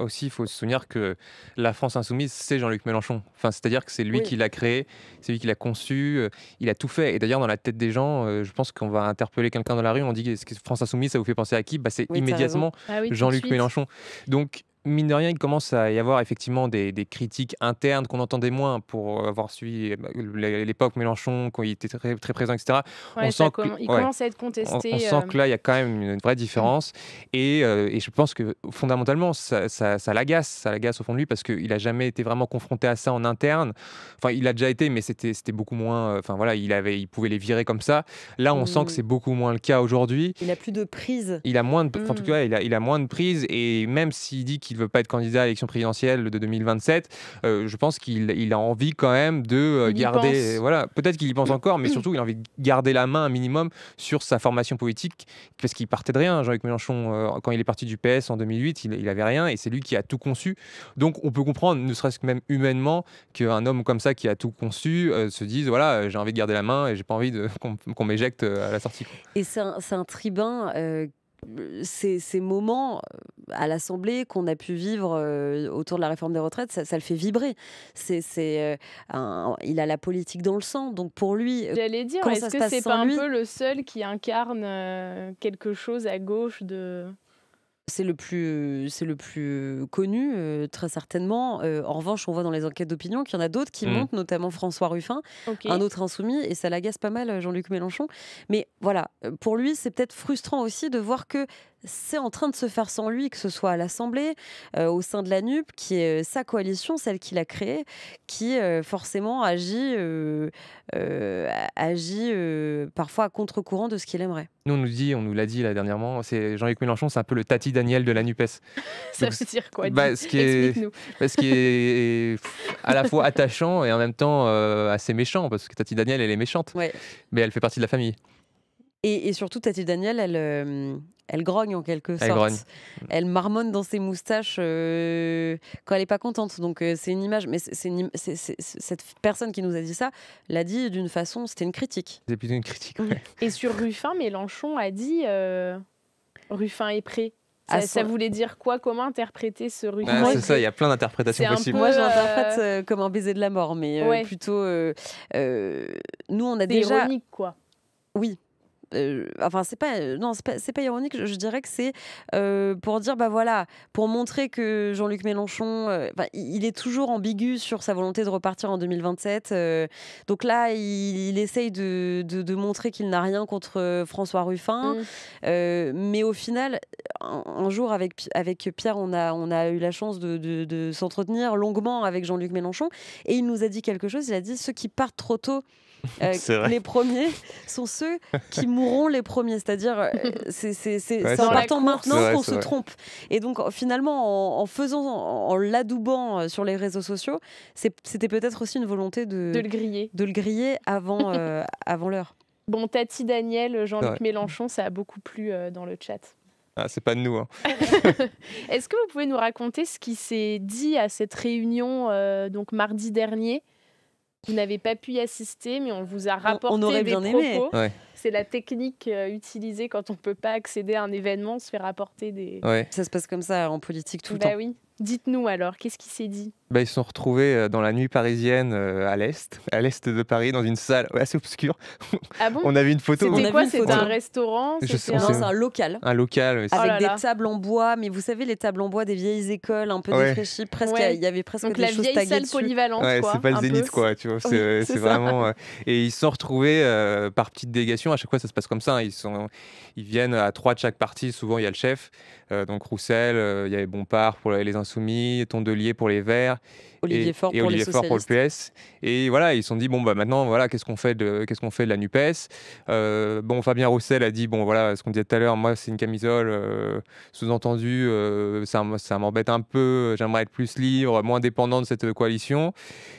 [SPEAKER 3] se souvenir que la France insoumise, c'est Jean-Luc Mélenchon. Enfin, c'est-à-dire que c'est lui qui l'a créé, c'est lui qui l'a conçu, il a tout fait. Et d'ailleurs, dans la tête des gens, je pense qu'on va interpeller quelqu'un dans la rue, on dit est-ce que France insoumise, ça vous fait penser à qui? C'est immédiatement Jean-Luc Mélenchon. Donc, mine de rien, il commence à y avoir effectivement des critiques internes qu'on entendait moins pour avoir suivi l'époque Mélenchon, quand il était très, très présent, etc.
[SPEAKER 1] Il commence à être contesté.
[SPEAKER 3] On sent que là, il y a quand même une vraie différence. Et je pense que fondamentalement, ça l'agace au fond de lui, parce qu'il n'a jamais été vraiment confronté à ça en interne. Enfin, il a déjà été, mais c'était beaucoup moins... Enfin voilà, il pouvait les virer comme ça. Là, on sent que c'est beaucoup moins le cas aujourd'hui.
[SPEAKER 2] Il a plus de prise.
[SPEAKER 3] Il a moins de... En tout cas, il a moins de prise. Et même s'il dit qu'il ne veut pas être candidat à l'élection présidentielle de 2027, je pense qu'il a envie quand même de garder... Voilà, peut-être qu'il y pense encore, mais surtout, il a envie de garder la main un minimum sur sa formation politique, parce qu'il partait de rien. Jean-Luc Mélenchon, quand il est parti du PS en 2008, il avait rien, et c'est lui qui a tout conçu. Donc, on peut comprendre, ne serait-ce que même humainement, qu'un homme comme ça qui a tout conçu se dise, voilà, j'ai envie de garder la main et j'ai pas envie qu'on m'éjecte à la sortie.
[SPEAKER 2] Et c'est un tribun... Ces moments à l'Assemblée qu'on a pu vivre autour de la réforme des retraites, ça le fait vibrer. Il a la politique dans le sang, donc pour lui,
[SPEAKER 1] j'allais dire, est-ce que c'est pas un peu le seul qui incarne quelque chose à gauche de...
[SPEAKER 2] C'est le plus connu, très certainement. En revanche, on voit dans les enquêtes d'opinion qu'il y en a d'autres qui montent, notamment François Ruffin, un autre insoumis, et ça l'agace pas mal, Jean-Luc Mélenchon. Mais voilà, pour lui, c'est peut-être frustrant aussi de voir que c'est en train de se faire sans lui, que ce soit à l'Assemblée, au sein de la NUP, qui est sa coalition, celle qu'il a créée, qui forcément agit parfois à contre-courant de ce qu'il aimerait.
[SPEAKER 3] Nous, on nous l'a dit là dernièrement, Jean-Luc Mélenchon, c'est un peu le Tati Daniel de la NUPES.
[SPEAKER 1] Ça veut dire quoi?
[SPEAKER 3] Explique-nous. Ce qui est à la fois attachant et en même temps assez méchant, parce que Tati Daniel, elle est méchante, mais elle fait partie de la famille.
[SPEAKER 2] Et surtout, Tati Daniel, elle grogne en quelque sorte.
[SPEAKER 3] Grogne.
[SPEAKER 2] Elle marmonne dans ses moustaches quand elle n'est pas contente. Donc c'est une image. Mais cette personne qui nous a dit ça l'a dit d'une façon, c'était une critique.
[SPEAKER 3] C'est plutôt une critique,
[SPEAKER 1] Et sur Ruffin, Mélenchon a dit Ruffin est prêt. Ça voulait dire quoi? Comment interpréter ce Ruffin?
[SPEAKER 3] C'est ça, il y a plein d'interprétations possibles.
[SPEAKER 2] Moi, je l'interprète comme un baiser de la mort, mais plutôt... nous, on a déjà...
[SPEAKER 1] C'est ironique, quoi.
[SPEAKER 2] Oui. Enfin, c'est pas ironique. Je dirais que c'est pour dire, bah voilà, pour montrer que Jean-Luc Mélenchon, il est toujours ambigu sur sa volonté de repartir en 2027. Donc là, il essaye de montrer qu'il n'a rien contre François Ruffin. Mais au final, un jour avec Pierre, on a eu la chance de s'entretenir longuement avec Jean-Luc Mélenchon, et il nous a dit quelque chose. Il a dit: ceux qui partent trop tôt, les premiers sont ceux qui mourront les premiers. C'est-à-dire, c'est en partant maintenant qu'on se trompe. Et donc, finalement, en l'adoubant sur les réseaux sociaux, c'était peut-être aussi une volonté de le griller avant l'heure.
[SPEAKER 1] Bon, Tati Daniel, Jean-Luc Mélenchon, ça a beaucoup plu dans le chat.
[SPEAKER 3] Ah, c'est pas de nous.
[SPEAKER 1] Est-ce que vous pouvez nous raconter ce qui s'est dit à cette réunion donc mardi dernier? Vous n'avez pas pu y assister, mais on vous a rapporté
[SPEAKER 2] on aurait
[SPEAKER 1] des
[SPEAKER 2] bien
[SPEAKER 1] propos.
[SPEAKER 2] Aimé.
[SPEAKER 1] C'est la technique utilisée quand on ne peut pas accéder à un événement, se fait rapporter des...
[SPEAKER 2] Ça se passe comme ça en politique tout le temps.
[SPEAKER 1] Oui. Dites-nous alors, qu'est-ce qui s'est dit?
[SPEAKER 3] Ils se sont retrouvés dans la nuit parisienne à l'est de Paris, dans une salle assez obscure.
[SPEAKER 1] Ah bon?
[SPEAKER 3] On a vu une photo.
[SPEAKER 1] C'était quoi? C'était un restaurant?
[SPEAKER 2] C'est un local.
[SPEAKER 3] Un local.
[SPEAKER 2] Avec des tables en bois, mais vous savez, les tables en bois des vieilles écoles, un peu défraîchies, presque. Il y avait presque
[SPEAKER 1] donc
[SPEAKER 2] des choses taguées dessus.
[SPEAKER 1] Donc la vieille salle polyvalente, quoi.
[SPEAKER 3] C'est pas le Zénith, quoi. Tu vois, c'est vraiment... Et ils se sont retrouvés par petites délégations. À chaque fois, ça se passe comme ça. Ils viennent à 3 de chaque parti. Souvent, il y a le chef. Donc Roussel, il y avait Bompard pour les Insoumis, Tondelier pour les Verts.
[SPEAKER 2] Olivier Faure pour les socialistes.
[SPEAKER 3] Pour le PS. Et voilà, ils se sont dit, maintenant, voilà, qu'est-ce qu'on fait de la NUPES? Fabien Roussel a dit, voilà, ce qu'on disait tout à l'heure, moi, c'est une camisole, sous-entendu, ça m'embête un peu, j'aimerais être plus libre, moins dépendant de cette coalition.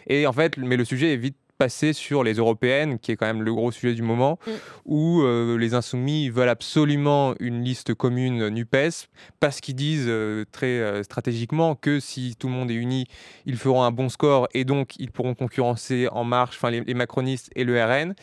[SPEAKER 3] Et en fait, mais le sujet est vite passé sur les européennes, qui est quand même le gros sujet du moment, où les Insoumis veulent absolument une liste commune NUPES, parce qu'ils disent très stratégiquement que si tout le monde est uni, ils feront un bon score, et donc ils pourront concurrencer En Marche, les macronistes et le RN.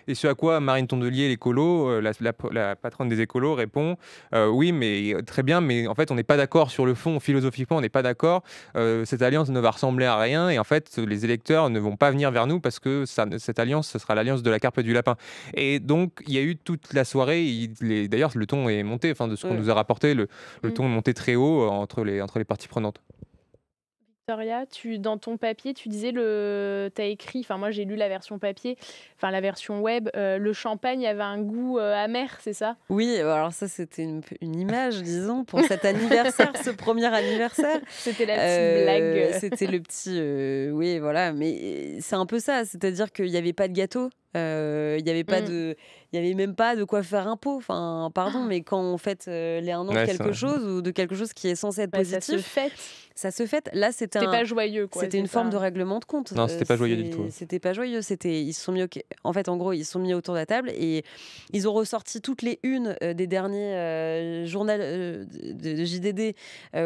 [SPEAKER 3] Et ce à quoi Marine Tondelier, l'écolo, la patronne des écolos, répond oui, mais très bien, mais en fait, on n'est pas d'accord sur le fond, philosophiquement, on n'est pas d'accord. Cette alliance ne va ressembler à rien, et en fait, les électeurs ne vont pas venir vers nous parce que cette alliance, ce sera l'alliance de la carpe et du lapin. Et donc, il y a eu toute la soirée, d'ailleurs, le ton est monté, enfin, de ce qu'on nous a rapporté, le ton est monté très haut entre les parties prenantes.
[SPEAKER 1] Victoria, dans ton papier, tu disais, tu as écrit, enfin moi j'ai lu la version papier, enfin la version web, le champagne avait un goût amer, c'est ça?
[SPEAKER 2] Oui, alors ça c'était une image, disons, pour cet anniversaire, ce premier anniversaire.
[SPEAKER 1] C'était la petite blague.
[SPEAKER 2] C'était le petit... oui, voilà, mais c'est un peu ça, c'est-à-dire qu'il n'y avait pas de gâteau. Il n'y avait pas il y avait même pas de quoi faire un pot. Enfin, pardon, mais quand on fête les 1 an de quelque chose ou de quelque chose qui est censé être positif,
[SPEAKER 1] ça se fête.
[SPEAKER 2] Ça se fête. Là, c'était
[SPEAKER 1] pas joyeux, quoi.
[SPEAKER 2] C'était une forme de règlement de compte.
[SPEAKER 3] Non, c'était pas joyeux du tout.
[SPEAKER 2] C'était pas joyeux. Ils se sont mis en fait, en gros, ils se sont mis autour de la table et ils ont ressorti toutes les unes des derniers journaux de JDD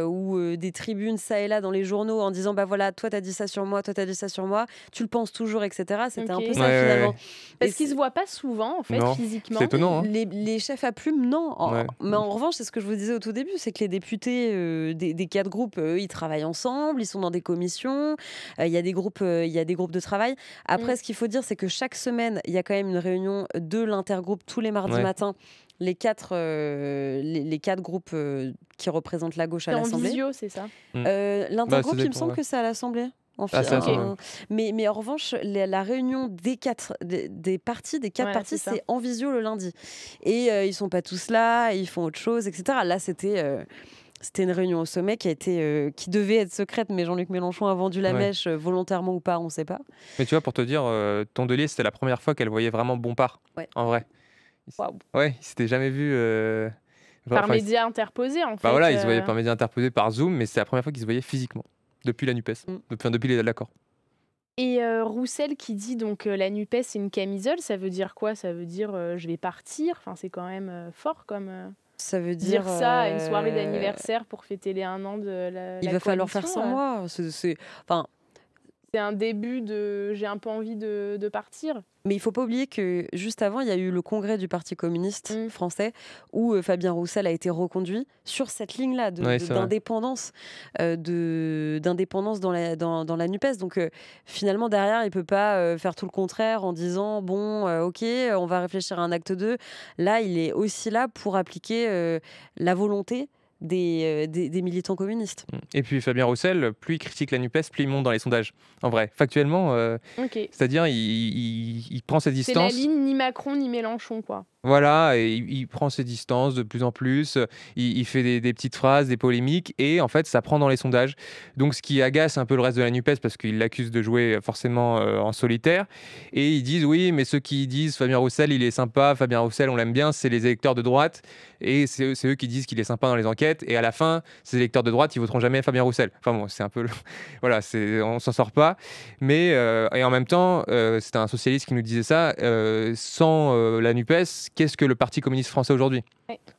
[SPEAKER 2] ou des tribunes ça et là dans les journaux en disant bah voilà, toi t'as dit ça sur moi, toi t'as dit ça sur moi, tu le penses toujours, etc. C'était un peu ça finalement.
[SPEAKER 3] Ouais.
[SPEAKER 1] Parce qu'ils se voient pas souvent en fait physiquement.
[SPEAKER 3] C'est étonnant. Hein.
[SPEAKER 2] Les chefs à plumes, non. Mais en revanche, c'est ce que je vous disais au tout début, c'est que les députés des 4 groupes, ils travaillent ensemble, ils sont dans des commissions, il y a des groupes de travail. Après, ce qu'il faut dire, c'est que chaque semaine, il y a quand même une réunion de l'intergroupe tous les mardis matins. Les 4 groupes qui représentent la gauche à l'Assemblée.
[SPEAKER 1] En visio, c'est ça.
[SPEAKER 2] L'intergroupe, il me semble que c'est à l'Assemblée. Mais en revanche, la réunion des 4 partis, c'est en visio le lundi. Et ils sont pas tous là, ils font autre chose, etc. Là, c'était une réunion au sommet qui devait être secrète, mais Jean-Luc Mélenchon a vendu la mèche volontairement ou pas, on ne sait pas.
[SPEAKER 3] Mais tu vois, pour te dire, Tondelier, c'était la première fois qu'elle voyait vraiment Bompard, en vrai. Ouais, il s'était jamais vu...
[SPEAKER 1] par médias interposés, en fait.
[SPEAKER 3] Bah voilà, il se voyait par médias interposés, par Zoom, mais c'est la première fois qu'il se voyait physiquement. Depuis la NUPES, depuis l'accord.
[SPEAKER 1] Et Roussel qui dit donc la NUPES c'est une camisole, ça veut dire quoi? Ça veut dire je vais partir, enfin, c'est quand même fort comme...
[SPEAKER 2] Ça veut dire
[SPEAKER 1] ça à une soirée d'anniversaire pour fêter les 1 an de la
[SPEAKER 2] Il va falloir faire sans moi.
[SPEAKER 1] C'est un début de j'ai un peu envie de partir.
[SPEAKER 2] Mais il ne faut pas oublier que juste avant, il y a eu le congrès du Parti communiste français où Fabien Roussel a été reconduit sur cette ligne-là d'indépendance, d'indépendance dans la NUPES. Donc finalement, derrière, il ne peut pas faire tout le contraire en disant bon, ok, on va réfléchir à un acte 2. Là, il est aussi là pour appliquer la volonté des militants communistes.
[SPEAKER 3] Et puis Fabien Roussel, plus il critique la NUPES, plus il monte dans les sondages. En vrai, factuellement, c'est-à-dire il prend ses distances.
[SPEAKER 1] C'est la ligne ni Macron ni Mélenchon, quoi.
[SPEAKER 3] Voilà, et il prend ses distances de plus en plus, il fait des petites phrases, des polémiques, et en fait, ça prend dans les sondages. Donc, ce qui agace un peu le reste de la NUPES, parce qu'ils l'accusent de jouer forcément en solitaire, et ils disent, oui, mais ceux qui disent Fabien Roussel, il est sympa, Fabien Roussel, on l'aime bien, c'est les électeurs de droite, et c'est eux qui disent qu'il est sympa dans les enquêtes, et à la fin, ces électeurs de droite, ils voteront jamais Fabien Roussel. Enfin bon, c'est un peu... Voilà, on s'en sort pas. Mais, et en même temps, c'était un socialiste qui nous disait ça, sans la NUPES, qu'est-ce que le Parti communiste français aujourd'hui?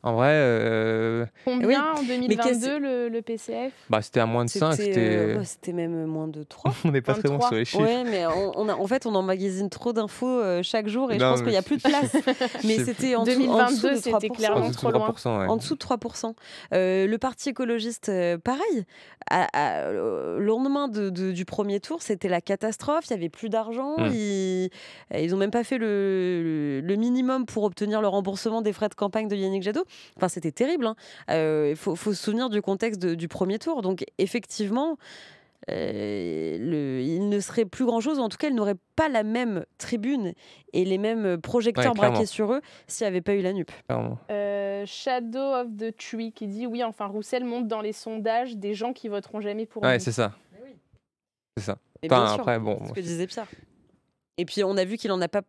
[SPEAKER 3] En vrai...
[SPEAKER 1] Combien en 2022 le PCF?
[SPEAKER 3] C'était à moins de 5.
[SPEAKER 2] C'était même moins de 3.
[SPEAKER 3] On n'est pas très bon sur les chiffres.
[SPEAKER 2] Oui, mais en fait, on emmagasine trop d'infos chaque jour et je pense qu'il n'y a plus de place. Mais c'était en
[SPEAKER 1] 2022, c'était clairement trop loin.
[SPEAKER 2] En dessous de 3%. Le Parti écologiste, pareil. Le lendemain du premier tour, c'était la catastrophe. Il n'y avait plus d'argent. Ils n'ont même pas fait le minimum pour obtenir le remboursement des frais de campagne de Yannick Jadot. Enfin, c'était terrible. Il faut se souvenir du contexte du premier tour. Donc, effectivement, il ne serait plus grand-chose. En tout cas, il n'aurait pas la même tribune et les mêmes projecteurs braqués sur eux s'il n'y avait pas eu la NUP.
[SPEAKER 1] Shadow of the Tree qui dit oui, enfin, Roussel monte dans les sondages des gens qui voteront jamais pour lui.
[SPEAKER 3] Ouais, c'est ça. C'est ça.
[SPEAKER 2] Enfin, après, bon, c'est ce que disait Pierre. Et puis, on a vu qu'il en a pas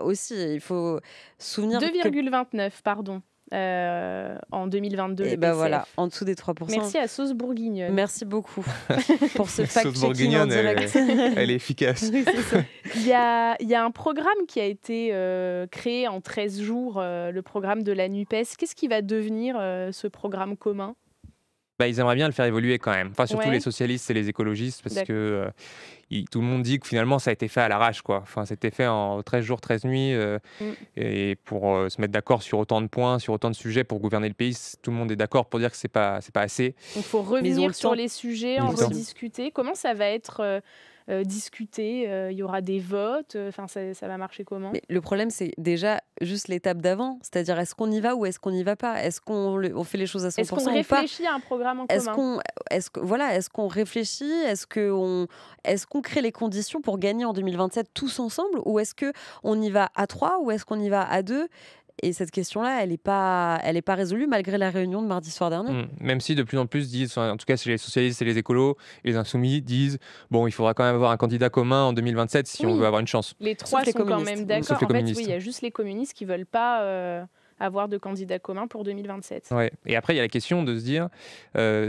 [SPEAKER 2] aussi. Il faut se souvenir
[SPEAKER 1] 2,29, pardon. En 2022.
[SPEAKER 2] Et ben voilà, en dessous des 3%.
[SPEAKER 1] Merci à Sauce Bourguignonne.
[SPEAKER 2] Merci beaucoup pour ce fact-checking en direct.
[SPEAKER 3] Elle est efficace.
[SPEAKER 2] Oui, c'est ça.
[SPEAKER 1] Il y a un programme qui a été créé en 13 jours, le programme de la NUPES. Qu'est-ce qui va devenir ce programme commun?
[SPEAKER 3] Bah, ils aimeraient bien le faire évoluer quand même. Enfin, surtout les
[SPEAKER 1] Ouais,
[SPEAKER 3] socialistes et les écologistes, parce
[SPEAKER 1] d'accord.
[SPEAKER 3] que tout le monde dit que finalement ça a été fait à l'arrache, quoi. Enfin, c'était fait en 13 jours, 13 nuits, et pour se mettre d'accord sur autant de points, sur autant de sujets pour gouverner le pays, tout le monde est d'accord pour dire que c'est pas assez.
[SPEAKER 1] Donc, il faut
[SPEAKER 2] Mais ils ont
[SPEAKER 1] revenir
[SPEAKER 2] le
[SPEAKER 1] sur
[SPEAKER 2] temps
[SPEAKER 1] les sujets,
[SPEAKER 3] Ils ont
[SPEAKER 1] en
[SPEAKER 3] le temps.
[SPEAKER 2] aussi.
[SPEAKER 1] rediscuter. Comment ça va être discuté? Il y aura des votes? Enfin, ça va marcher comment?
[SPEAKER 2] Mais le problème, c'est déjà juste l'étape d'avant, c'est-à-dire est-ce qu'on y va ou est-ce qu'on n'y va pas? Est-ce on fait les choses à
[SPEAKER 1] Est-ce qu'on
[SPEAKER 2] 100% ou pas?
[SPEAKER 1] réfléchit à un programme en
[SPEAKER 2] Est-ce
[SPEAKER 1] commun?
[SPEAKER 2] qu'on est-ce qu'on réfléchit? Est-ce qu'on crée les conditions pour gagner en 2027 tous ensemble? Ou est-ce qu'on y va à 3 ou est-ce qu'on y va à 2? Et cette question-là, elle est pas résolue malgré la réunion de mardi soir dernier.
[SPEAKER 3] Même si de plus en plus disent, enfin, en tout cas chez les socialistes et les écolos et les insoumis disent, bon, il faudra quand même avoir un candidat commun en 2027 si on veut
[SPEAKER 1] Oui,
[SPEAKER 3] avoir une chance.
[SPEAKER 1] les
[SPEAKER 2] Sauf
[SPEAKER 1] 3
[SPEAKER 2] les
[SPEAKER 1] sont quand
[SPEAKER 2] communistes.
[SPEAKER 1] même
[SPEAKER 3] Sauf
[SPEAKER 1] d'accord.
[SPEAKER 3] les
[SPEAKER 1] En fait, oui, il
[SPEAKER 3] communistes.
[SPEAKER 1] y a juste les communistes qui veulent pas avoir de candidat commun pour 2027.
[SPEAKER 3] Ouais. Et après, il y a la question de se dire,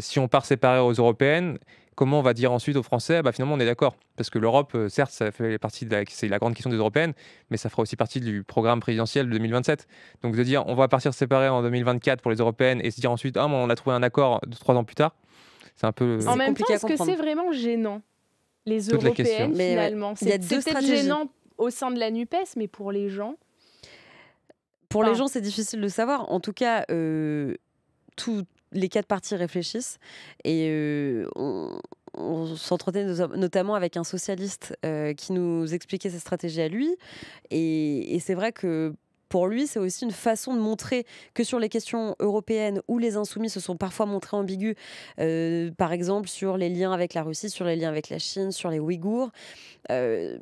[SPEAKER 3] si on part séparé aux européennes, comment on va dire ensuite aux Français, bah, finalement, on est d'accord. Parce que l'Europe, certes, ça fait partie c'est la grande question des européennes, mais ça fera aussi partie du programme présidentiel de 2027. Donc de dire, on va partir séparé en 2024 pour les européennes et se dire ensuite, ah, mais on a trouvé un accord 3 ans plus tard, c'est un peu
[SPEAKER 1] En
[SPEAKER 2] C'est
[SPEAKER 1] même temps,
[SPEAKER 2] compliqué à
[SPEAKER 1] est-ce que c'est
[SPEAKER 2] comprendre.
[SPEAKER 1] vraiment gênant, les
[SPEAKER 3] toute la question.
[SPEAKER 1] européennes,
[SPEAKER 2] Mais ouais,
[SPEAKER 1] finalement?
[SPEAKER 2] il y a
[SPEAKER 1] C'est
[SPEAKER 2] 2
[SPEAKER 1] peut-être
[SPEAKER 2] stratégies.
[SPEAKER 1] gênant au sein de la NUPES, mais pour les gens,
[SPEAKER 2] Pour les
[SPEAKER 1] enfin,
[SPEAKER 2] gens, c'est difficile de savoir. En tout cas, tous les 4 partis réfléchissent et on s'entretenait notamment avec un socialiste qui nous expliquait sa stratégie à lui. Et c'est vrai que pour lui, c'est aussi une façon de montrer que sur les questions européennes où les insoumis se sont parfois montrés ambigus, par exemple sur les liens avec la Russie, sur les liens avec la Chine, sur les Ouïghours, euh,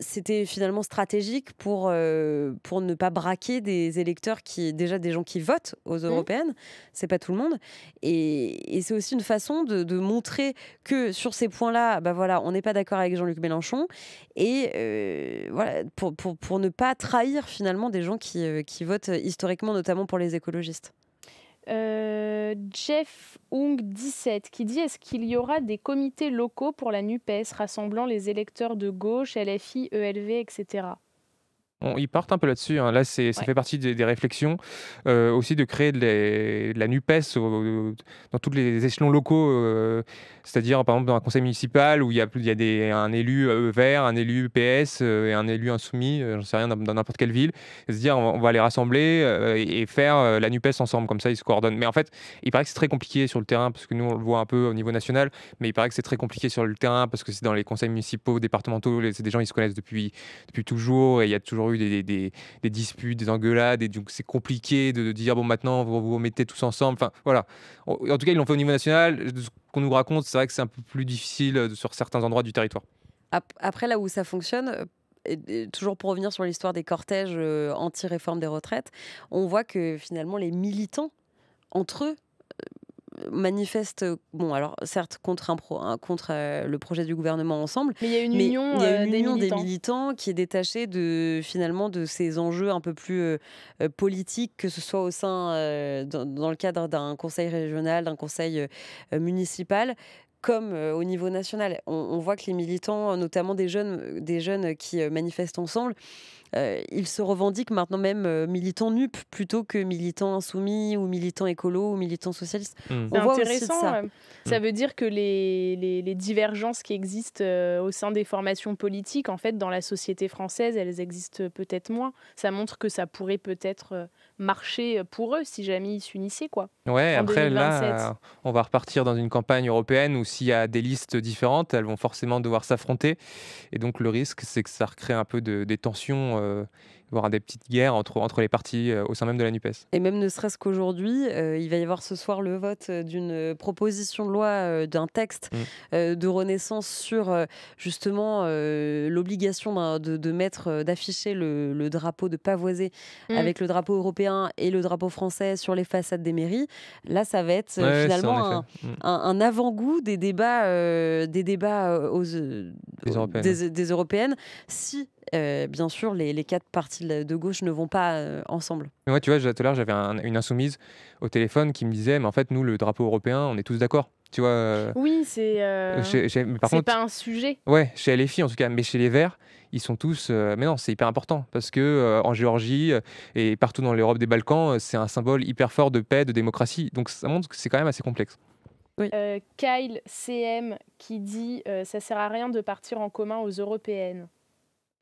[SPEAKER 2] c'était finalement stratégique pour ne pas braquer des électeurs déjà des gens qui votent aux
[SPEAKER 1] hmm,
[SPEAKER 2] européennes, c'est pas tout le monde. Et c'est aussi une façon de montrer que sur ces points-là, bah voilà, on n'est pas d'accord avec Jean-Luc Mélenchon. Et voilà, pour ne pas trahir finalement des gens qui votent historiquement, notamment pour les écologistes.
[SPEAKER 1] Jeff Hung 17 qui dit: est-ce qu'il y aura des comités locaux pour la NUPES rassemblant les électeurs de gauche, LFI, ELV, etc.
[SPEAKER 3] Ils partent un peu là-dessus, hein. Là, ça
[SPEAKER 1] Ouais.
[SPEAKER 3] fait partie des réflexions, aussi de créer de la NUPES dans tous les échelons locaux, c'est-à-dire par exemple dans un conseil municipal où il y a un élu vert, un élu PS et un élu insoumis, j'en sais rien, dans n'importe quelle ville, et se dire on va les rassembler et faire la NUPES ensemble, comme ça ils se coordonnent. Mais en fait, il paraît que c'est très compliqué sur le terrain, parce que nous on le voit un peu au niveau national, mais il paraît que c'est très compliqué sur le terrain, parce que c'est dans les conseils municipaux, départementaux, c'est des gens ils se connaissent depuis toujours, et il y a toujours eu des disputes, des engueulades, et donc c'est compliqué de dire bon maintenant vous vous mettez tous ensemble. Enfin voilà. En tout cas ils l'ont fait au niveau national. De ce qu'on nous raconte, c'est vrai que c'est un peu plus difficile sur certains endroits du territoire.
[SPEAKER 2] Après, là où ça fonctionne, et toujours pour revenir sur l'histoire des cortèges anti-réforme des retraites, on voit que finalement les militants, entre eux, manifestent, bon alors certes contre le projet du gouvernement ensemble,
[SPEAKER 1] Mais il y a une
[SPEAKER 2] mais
[SPEAKER 1] union
[SPEAKER 2] il y a une
[SPEAKER 1] des
[SPEAKER 2] union des
[SPEAKER 1] militants.
[SPEAKER 2] militants qui est détachée finalement de ces enjeux un peu plus politiques, que ce soit au sein, dans le cadre d'un conseil régional, d'un conseil municipal, comme au niveau national. On voit que les militants, notamment des jeunes qui manifestent ensemble, ils se revendiquent maintenant même militants NUP plutôt que militants insoumis ou militants écolos ou militants socialistes.
[SPEAKER 3] Hmm.
[SPEAKER 1] C'est
[SPEAKER 2] On voit aussi de
[SPEAKER 1] intéressant.
[SPEAKER 2] ça.
[SPEAKER 1] Ça veut dire que les divergences qui existent au sein des formations politiques, en fait, dans la société française, elles existent peut-être moins. Ça montre que ça pourrait peut-être marcher pour eux si jamais ils s'unissaient, quoi,
[SPEAKER 3] Ouais,
[SPEAKER 1] en
[SPEAKER 3] après
[SPEAKER 1] 2027.
[SPEAKER 3] là, on va repartir dans une campagne européenne où s'il y a des listes différentes, elles vont forcément devoir s'affronter. Et donc le risque, c'est que ça recrée un peu des tensions, voire des petites guerres entre les partis au sein même de la NUPES.
[SPEAKER 2] Et même ne serait-ce qu'aujourd'hui, il va y avoir ce soir le vote d'une proposition de loi, d'un texte
[SPEAKER 3] Mm.
[SPEAKER 2] de Renaissance sur justement l'obligation d'afficher le drapeau, de pavoiser
[SPEAKER 1] Mm.
[SPEAKER 2] avec le drapeau européen et le drapeau français sur les façades des mairies. Là, ça va être
[SPEAKER 3] Ouais, c'est en
[SPEAKER 2] finalement
[SPEAKER 3] effet.
[SPEAKER 2] un avant-goût des débats
[SPEAKER 3] Les européennes.
[SPEAKER 2] des européennes, si bien sûr les 4 partis de gauche ne vont pas ensemble.
[SPEAKER 3] Mais moi, tu vois, tout à l'heure, j'avais une insoumise au téléphone qui me disait, mais en fait, nous, le drapeau européen, on est tous d'accord. Tu vois,
[SPEAKER 1] Oui,
[SPEAKER 3] mais par
[SPEAKER 1] c'est
[SPEAKER 3] contre,
[SPEAKER 1] pas un sujet.
[SPEAKER 3] ouais, chez LFI en tout cas, mais chez les Verts, ils sont tous. Mais non, c'est hyper important parce que en Géorgie et partout dans l'Europe des Balkans, c'est un symbole hyper fort de paix, de démocratie. Donc ça montre que c'est quand même assez complexe.
[SPEAKER 2] Oui.
[SPEAKER 1] Kyle CM qui dit ça sert à rien de partir en commun aux européennes.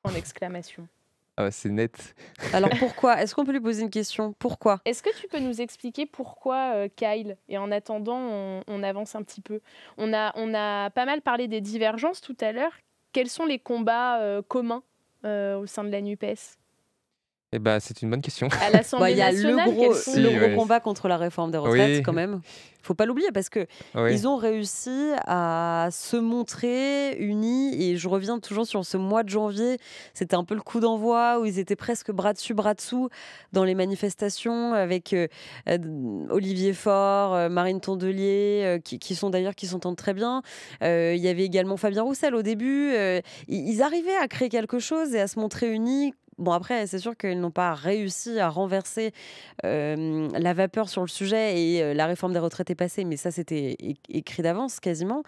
[SPEAKER 1] En exclamation.
[SPEAKER 3] Ah, c'est net.
[SPEAKER 2] Alors pourquoi? Est-ce qu'on peut lui poser une question? Pourquoi?
[SPEAKER 1] Est-ce que tu peux nous expliquer pourquoi, Kyle? Et en attendant, on avance un petit peu. On a pas mal parlé des divergences tout à l'heure. Quels sont les combats communs au sein de la NUPES?
[SPEAKER 3] Eh ben, c'est une bonne question.
[SPEAKER 1] À l'Assemblée
[SPEAKER 2] Il y a
[SPEAKER 1] nationale,
[SPEAKER 2] le
[SPEAKER 1] quels sont...
[SPEAKER 3] Si,
[SPEAKER 2] gros
[SPEAKER 3] ouais.
[SPEAKER 2] combat contre la réforme des retraites,
[SPEAKER 3] Oui.
[SPEAKER 2] quand même. Faut pas l'oublier parce que
[SPEAKER 3] Oui.
[SPEAKER 2] ils ont réussi à se montrer unis. Et je reviens toujours sur ce mois de janvier. C'était un peu le coup d'envoi où ils étaient presque bras dessus, bras dessous dans les manifestations avec Olivier Faure, Marine Tondelier, qui s'entendent très bien. Il y avait également Fabien Roussel au début. Ils arrivaient à créer quelque chose et à se montrer unis. Bon, après, c'est sûr qu'ils n'ont pas réussi à renverser la vapeur sur le sujet et la réforme des retraites est passée, mais ça, c'était écrit d'avance quasiment.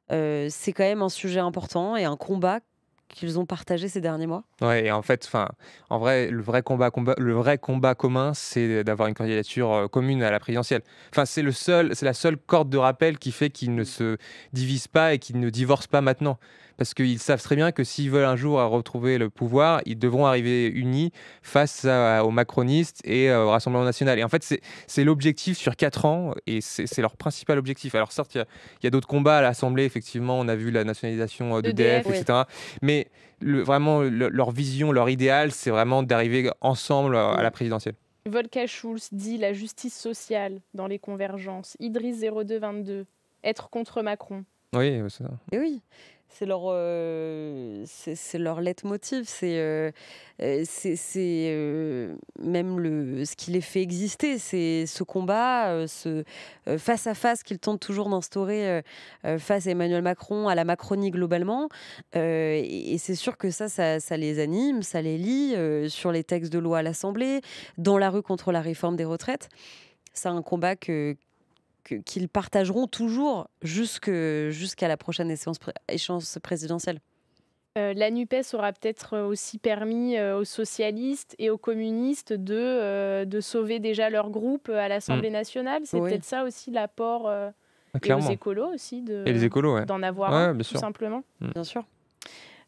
[SPEAKER 2] C'est quand même un sujet important et un combat qu'ils ont partagé ces derniers mois.
[SPEAKER 3] Ouais, et en fait, en vrai, le vrai combat commun, c'est d'avoir une candidature commune à la présidentielle. Enfin, c'est la seule corde de rappel qui fait qu'ils ne se divisent pas et qu'ils ne divorcent pas maintenant. Parce qu'ils savent très bien que s'ils veulent un jour retrouver le pouvoir, ils devront arriver unis face aux macronistes et au Rassemblement national. Et en fait, c'est l'objectif sur 4 ans et c'est leur principal objectif. Alors certes, il y a d'autres combats à l'Assemblée, effectivement, on a vu la nationalisation d'EDF,
[SPEAKER 1] oui.
[SPEAKER 3] etc. Mais vraiment, leur vision, leur idéal, c'est vraiment d'arriver ensemble à la présidentielle.
[SPEAKER 1] Volker Schulz dit la justice sociale dans les convergences. Idriss 0222, être contre Macron.
[SPEAKER 3] Oui, ça.
[SPEAKER 2] Et oui, c'est c'est leur leitmotiv, c'est même ce qui les fait exister, c'est ce combat, ce face à face qu'ils tentent toujours d'instaurer face à Emmanuel Macron, à la Macronie globalement. Et c'est sûr que ça les anime, ça les lie sur les textes de loi à l'Assemblée, dans la rue contre la réforme des retraites. C'est un combat qu'ils partageront toujours jusqu'à la prochaine échéance présidentielle.
[SPEAKER 1] La NUPES aura peut-être aussi permis aux socialistes et aux communistes de sauver déjà leur groupe à l'Assemblée nationale. C'est
[SPEAKER 2] Oui.
[SPEAKER 1] peut-être ça aussi l'apport, et aux
[SPEAKER 3] Clairement.
[SPEAKER 1] écolos aussi,
[SPEAKER 3] Et les écolos, ouais.
[SPEAKER 1] d'en avoir
[SPEAKER 3] Ouais,
[SPEAKER 1] un,
[SPEAKER 3] bien
[SPEAKER 1] tout
[SPEAKER 3] sûr.
[SPEAKER 1] simplement.
[SPEAKER 2] Bien sûr.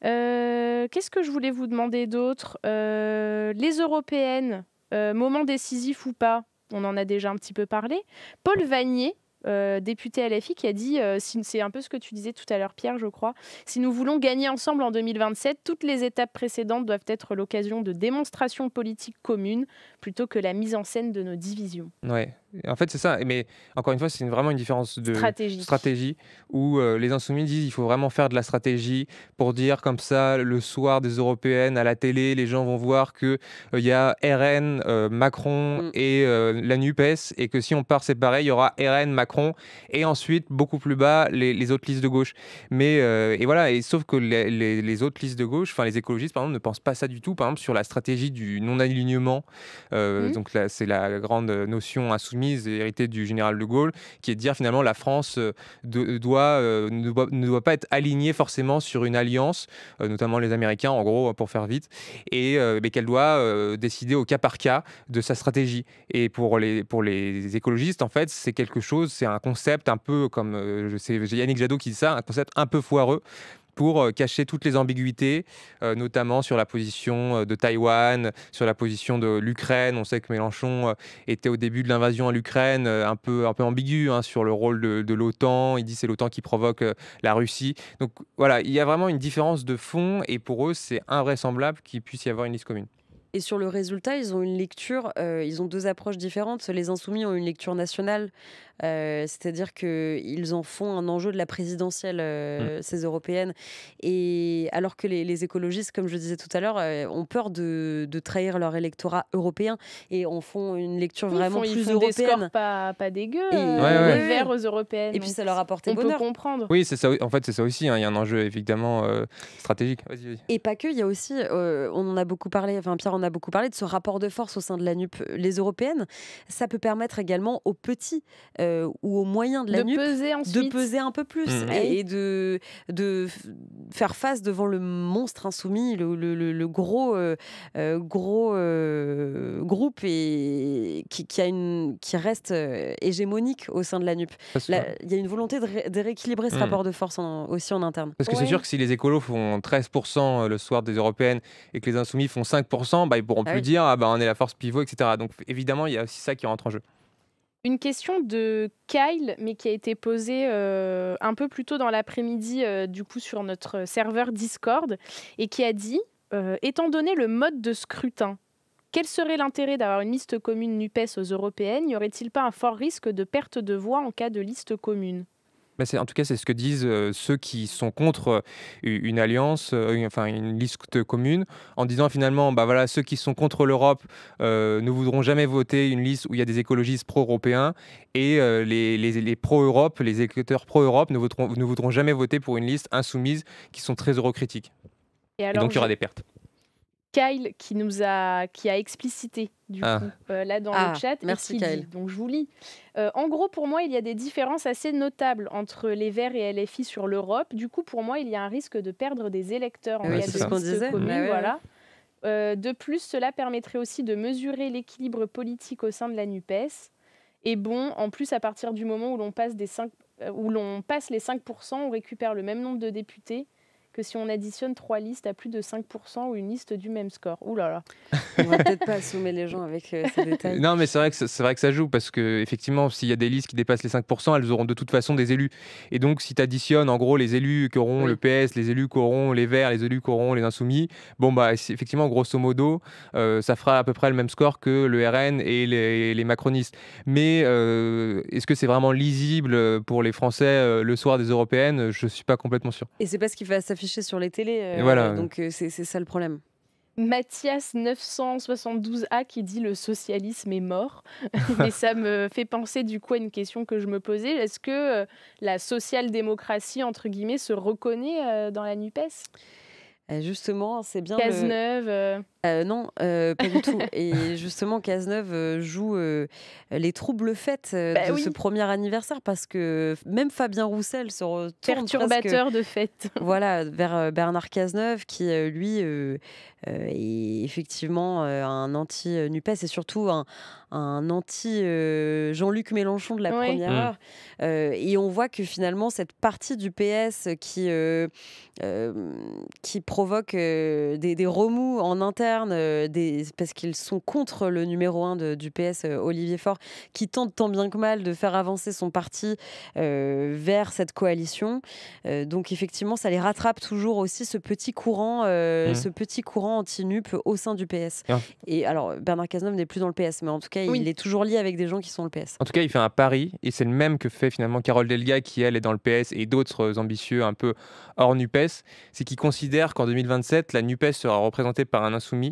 [SPEAKER 1] Qu'est-ce que je voulais vous demander d'autre? Les européennes, moment décisif ou pas, on en a déjà un petit peu parlé. Paul Vanier, député LFI, qui a dit, c'est un peu ce que tu disais tout à l'heure, Pierre, je crois, si nous voulons gagner ensemble en 2027, toutes les étapes précédentes doivent être l'occasion de démonstrations politiques communes plutôt que la mise en scène de nos divisions.
[SPEAKER 3] Ouais. En fait, c'est ça. Mais encore une fois, c'est vraiment une différence de
[SPEAKER 1] Stratégie.
[SPEAKER 3] où les insoumis disent il faut vraiment faire de la stratégie pour dire comme ça, le soir des européennes à la télé, les gens vont voir qu'il y a RN, Macron et la NUPES et que si on part séparé, il y aura RN, Macron et ensuite, beaucoup plus bas, les autres listes de gauche. Mais, et voilà, et sauf que les autres listes de gauche, enfin les écologistes par exemple, ne pensent pas ça du tout. Par exemple, sur la stratégie du non-alignement, donc là, c'est la grande notion insoumise héritée du général de Gaulle, qui est de dire finalement la France ne doit pas être alignée forcément sur une alliance, notamment les Américains en gros pour faire vite, et mais qu'elle doit décider au cas par cas de sa stratégie. Et pour les écologistes en fait c'est un concept un peu comme je sais Yannick Jadot qui dit ça, un concept un peu foireux pour cacher toutes les ambiguïtés, notamment sur la position de Taïwan, sur la position de l'Ukraine. On sait que Mélenchon était au début de l'invasion à l'Ukraine un peu ambigu sur le rôle de l'OTAN. Il dit que c'est l'OTAN qui provoque la Russie. Donc voilà, il y a vraiment une différence de fond et pour eux, c'est invraisemblable qu'il puisse y avoir une liste commune.
[SPEAKER 2] Et sur le résultat, ils ont une lecture, ils ont deux approches différentes. Les insoumis ont une lecture nationale, c'est-à-dire qu'ils en font un enjeu de la présidentielle, ces européennes. Et alors que les écologistes, comme je disais tout à l'heure, ont peur de trahir leur électorat européen et en font une lecture vraiment
[SPEAKER 1] ils
[SPEAKER 2] plus
[SPEAKER 1] font des
[SPEAKER 2] européenne.
[SPEAKER 1] scores pas dégueux,
[SPEAKER 2] Ouais.
[SPEAKER 1] verts aux européennes.
[SPEAKER 2] Et puis
[SPEAKER 1] donc
[SPEAKER 2] ça leur a porté
[SPEAKER 1] on
[SPEAKER 2] bonheur.
[SPEAKER 1] peut comprendre.
[SPEAKER 3] Oui, c'est ça. En fait, c'est ça aussi. Il y a un enjeu évidemment stratégique. Vas-y.
[SPEAKER 2] Et pas que, il y a aussi, on en a beaucoup parlé, enfin Pierre en a beaucoup parlé, de ce rapport de force au sein de la NUP, les européennes, ça peut permettre également aux petits ou aux moyens de la NUP de peser un peu plus et de faire face devant le monstre insoumis, le gros groupe qui reste hégémonique au sein de la NUP. Il y a une volonté de rééquilibrer ce rapport de force aussi en interne.
[SPEAKER 3] Parce que c'est sûr que si les écolos font 13% le soir des européennes et que les insoumis font 5%, ils pourront plus dire on est la force pivot, etc. Donc évidemment, il y a aussi ça qui rentre en jeu.
[SPEAKER 1] Une question de Kyle, mais qui a été posée un peu plus tôt dans l'après-midi, du coup, sur notre serveur Discord, et qui a dit étant donné le mode de scrutin, quel serait l'intérêt d'avoir une liste commune NUPES aux européennes? N'y aurait-il pas un fort risque de perte de voix en cas de liste commune?
[SPEAKER 3] En tout cas, c'est ce que disent ceux qui sont contre une alliance, une liste commune, en disant finalement, ceux qui sont contre l'Europe ne voudront jamais voter une liste où il y a des écologistes pro-européens, et les pro-Europe, les électeurs pro-Europe ne voudront jamais voter pour une liste insoumise qui sont très eurocritiques. Et donc, il y aura des pertes.
[SPEAKER 1] Kyle qui a explicité du coup là dans le chat.
[SPEAKER 2] Merci Kyle.
[SPEAKER 1] Dit, donc je vous lis. En gros, pour moi, il y a des différences assez notables entre les Verts et LFI sur l'Europe. Du coup, pour moi, il y a un risque de perdre des électeurs en cas de liste commune. Voilà. De plus, cela permettrait aussi de mesurer l'équilibre politique au sein de la NUPES. Et bon, en plus, à partir du moment où l'on passe les 5%, on récupère le même nombre de députés que si on additionne 3 listes à plus de 5% ou une liste du même score. Ouh là là.
[SPEAKER 2] On va peut-être pas assommer les gens avec ces détails.
[SPEAKER 3] Non, mais c'est vrai que ça joue, parce que effectivement, s'il y a des listes qui dépassent les 5%, elles auront de toute façon des élus. Et donc, si tu additionnes en gros les élus qui auront le PS, les élus qui auront les Verts, les élus qui auront les Insoumis, effectivement, grosso modo, ça fera à peu près le même score que le RN et les macronistes. Mais est-ce que c'est vraiment lisible pour les Français le soir des européennes? Je suis pas complètement sûr.
[SPEAKER 2] Et c'est parce qu'il va s'afficher sur les télés, donc c'est ça le problème.
[SPEAKER 1] Mathias 972A qui dit le socialisme est mort. Mais ça me fait penser du coup à une question que je me posais. Est-ce que la social-démocratie, entre guillemets, se reconnaît dans la NUPES?
[SPEAKER 2] Justement, c'est bien.
[SPEAKER 1] Cazeneuve.
[SPEAKER 2] Non, pas du tout. Et justement, Cazeneuve joue les troubles faits de ce premier anniversaire, parce que même Fabien Roussel se retourne
[SPEAKER 1] perturbateur de fête.
[SPEAKER 2] Voilà, vers Bernard Cazeneuve, qui lui est effectivement un anti-NUPES et surtout un anti Jean-Luc Mélenchon de la première heure. Et on voit que finalement, cette partie du PS qui provoque des remous en interne, parce qu'ils sont contre le numéro 1 du PS, Olivier Faure, qui tente tant bien que mal de faire avancer son parti vers cette coalition. Donc effectivement, ça les rattrape toujours aussi, ce petit courant anti-NUP au sein du PS. Et alors, Bernard Cazeneuve n'est plus dans le PS, mais en tout cas, il est toujours lié avec des gens qui sont le PS.
[SPEAKER 3] En tout cas, il fait un pari, et c'est le même que fait finalement Carole Delga, qui elle est dans le PS, et d'autres ambitieux un peu hors NUPES, c'est qu'ils considèrent qu'en 2027, la NUPES sera représentée par un insoumis,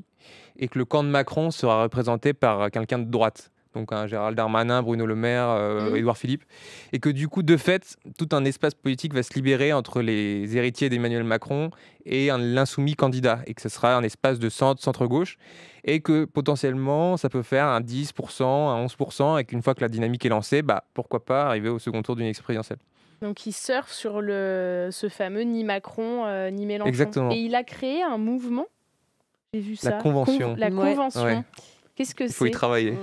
[SPEAKER 3] et que le camp de Macron sera représenté par quelqu'un de droite. Donc un Gérald Darmanin, Bruno Le Maire, Édouard Philippe. Et que du coup, de fait, tout un espace politique va se libérer entre les héritiers d'Emmanuel Macron et l'insoumis candidat. Et que ce sera un espace de centre-gauche. Et que potentiellement, ça peut faire un 10%, un 11%. Et qu'une fois que la dynamique est lancée, pourquoi pas arriver au second tour d'une élection présidentielle.
[SPEAKER 1] Donc il surfe sur ce fameux ni Macron, ni Mélenchon.
[SPEAKER 3] Exactement.
[SPEAKER 1] Et il a créé un mouvement. J'ai vu ça.
[SPEAKER 3] La convention.
[SPEAKER 1] La convention. Ouais. Qu'est-ce que c'est?
[SPEAKER 3] Il faut y travailler.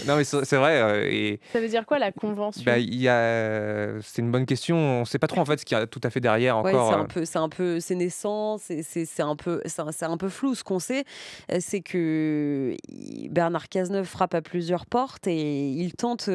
[SPEAKER 3] Non, mais c'est vrai. Et
[SPEAKER 1] ça veut dire quoi, la convention?
[SPEAKER 3] C'est une bonne question. On ne sait pas trop en fait ce qu'il y a tout à fait derrière encore.
[SPEAKER 2] C'est naissant, c'est un peu flou. Ce qu'on sait, c'est que Bernard Cazeneuve frappe à plusieurs portes et il tente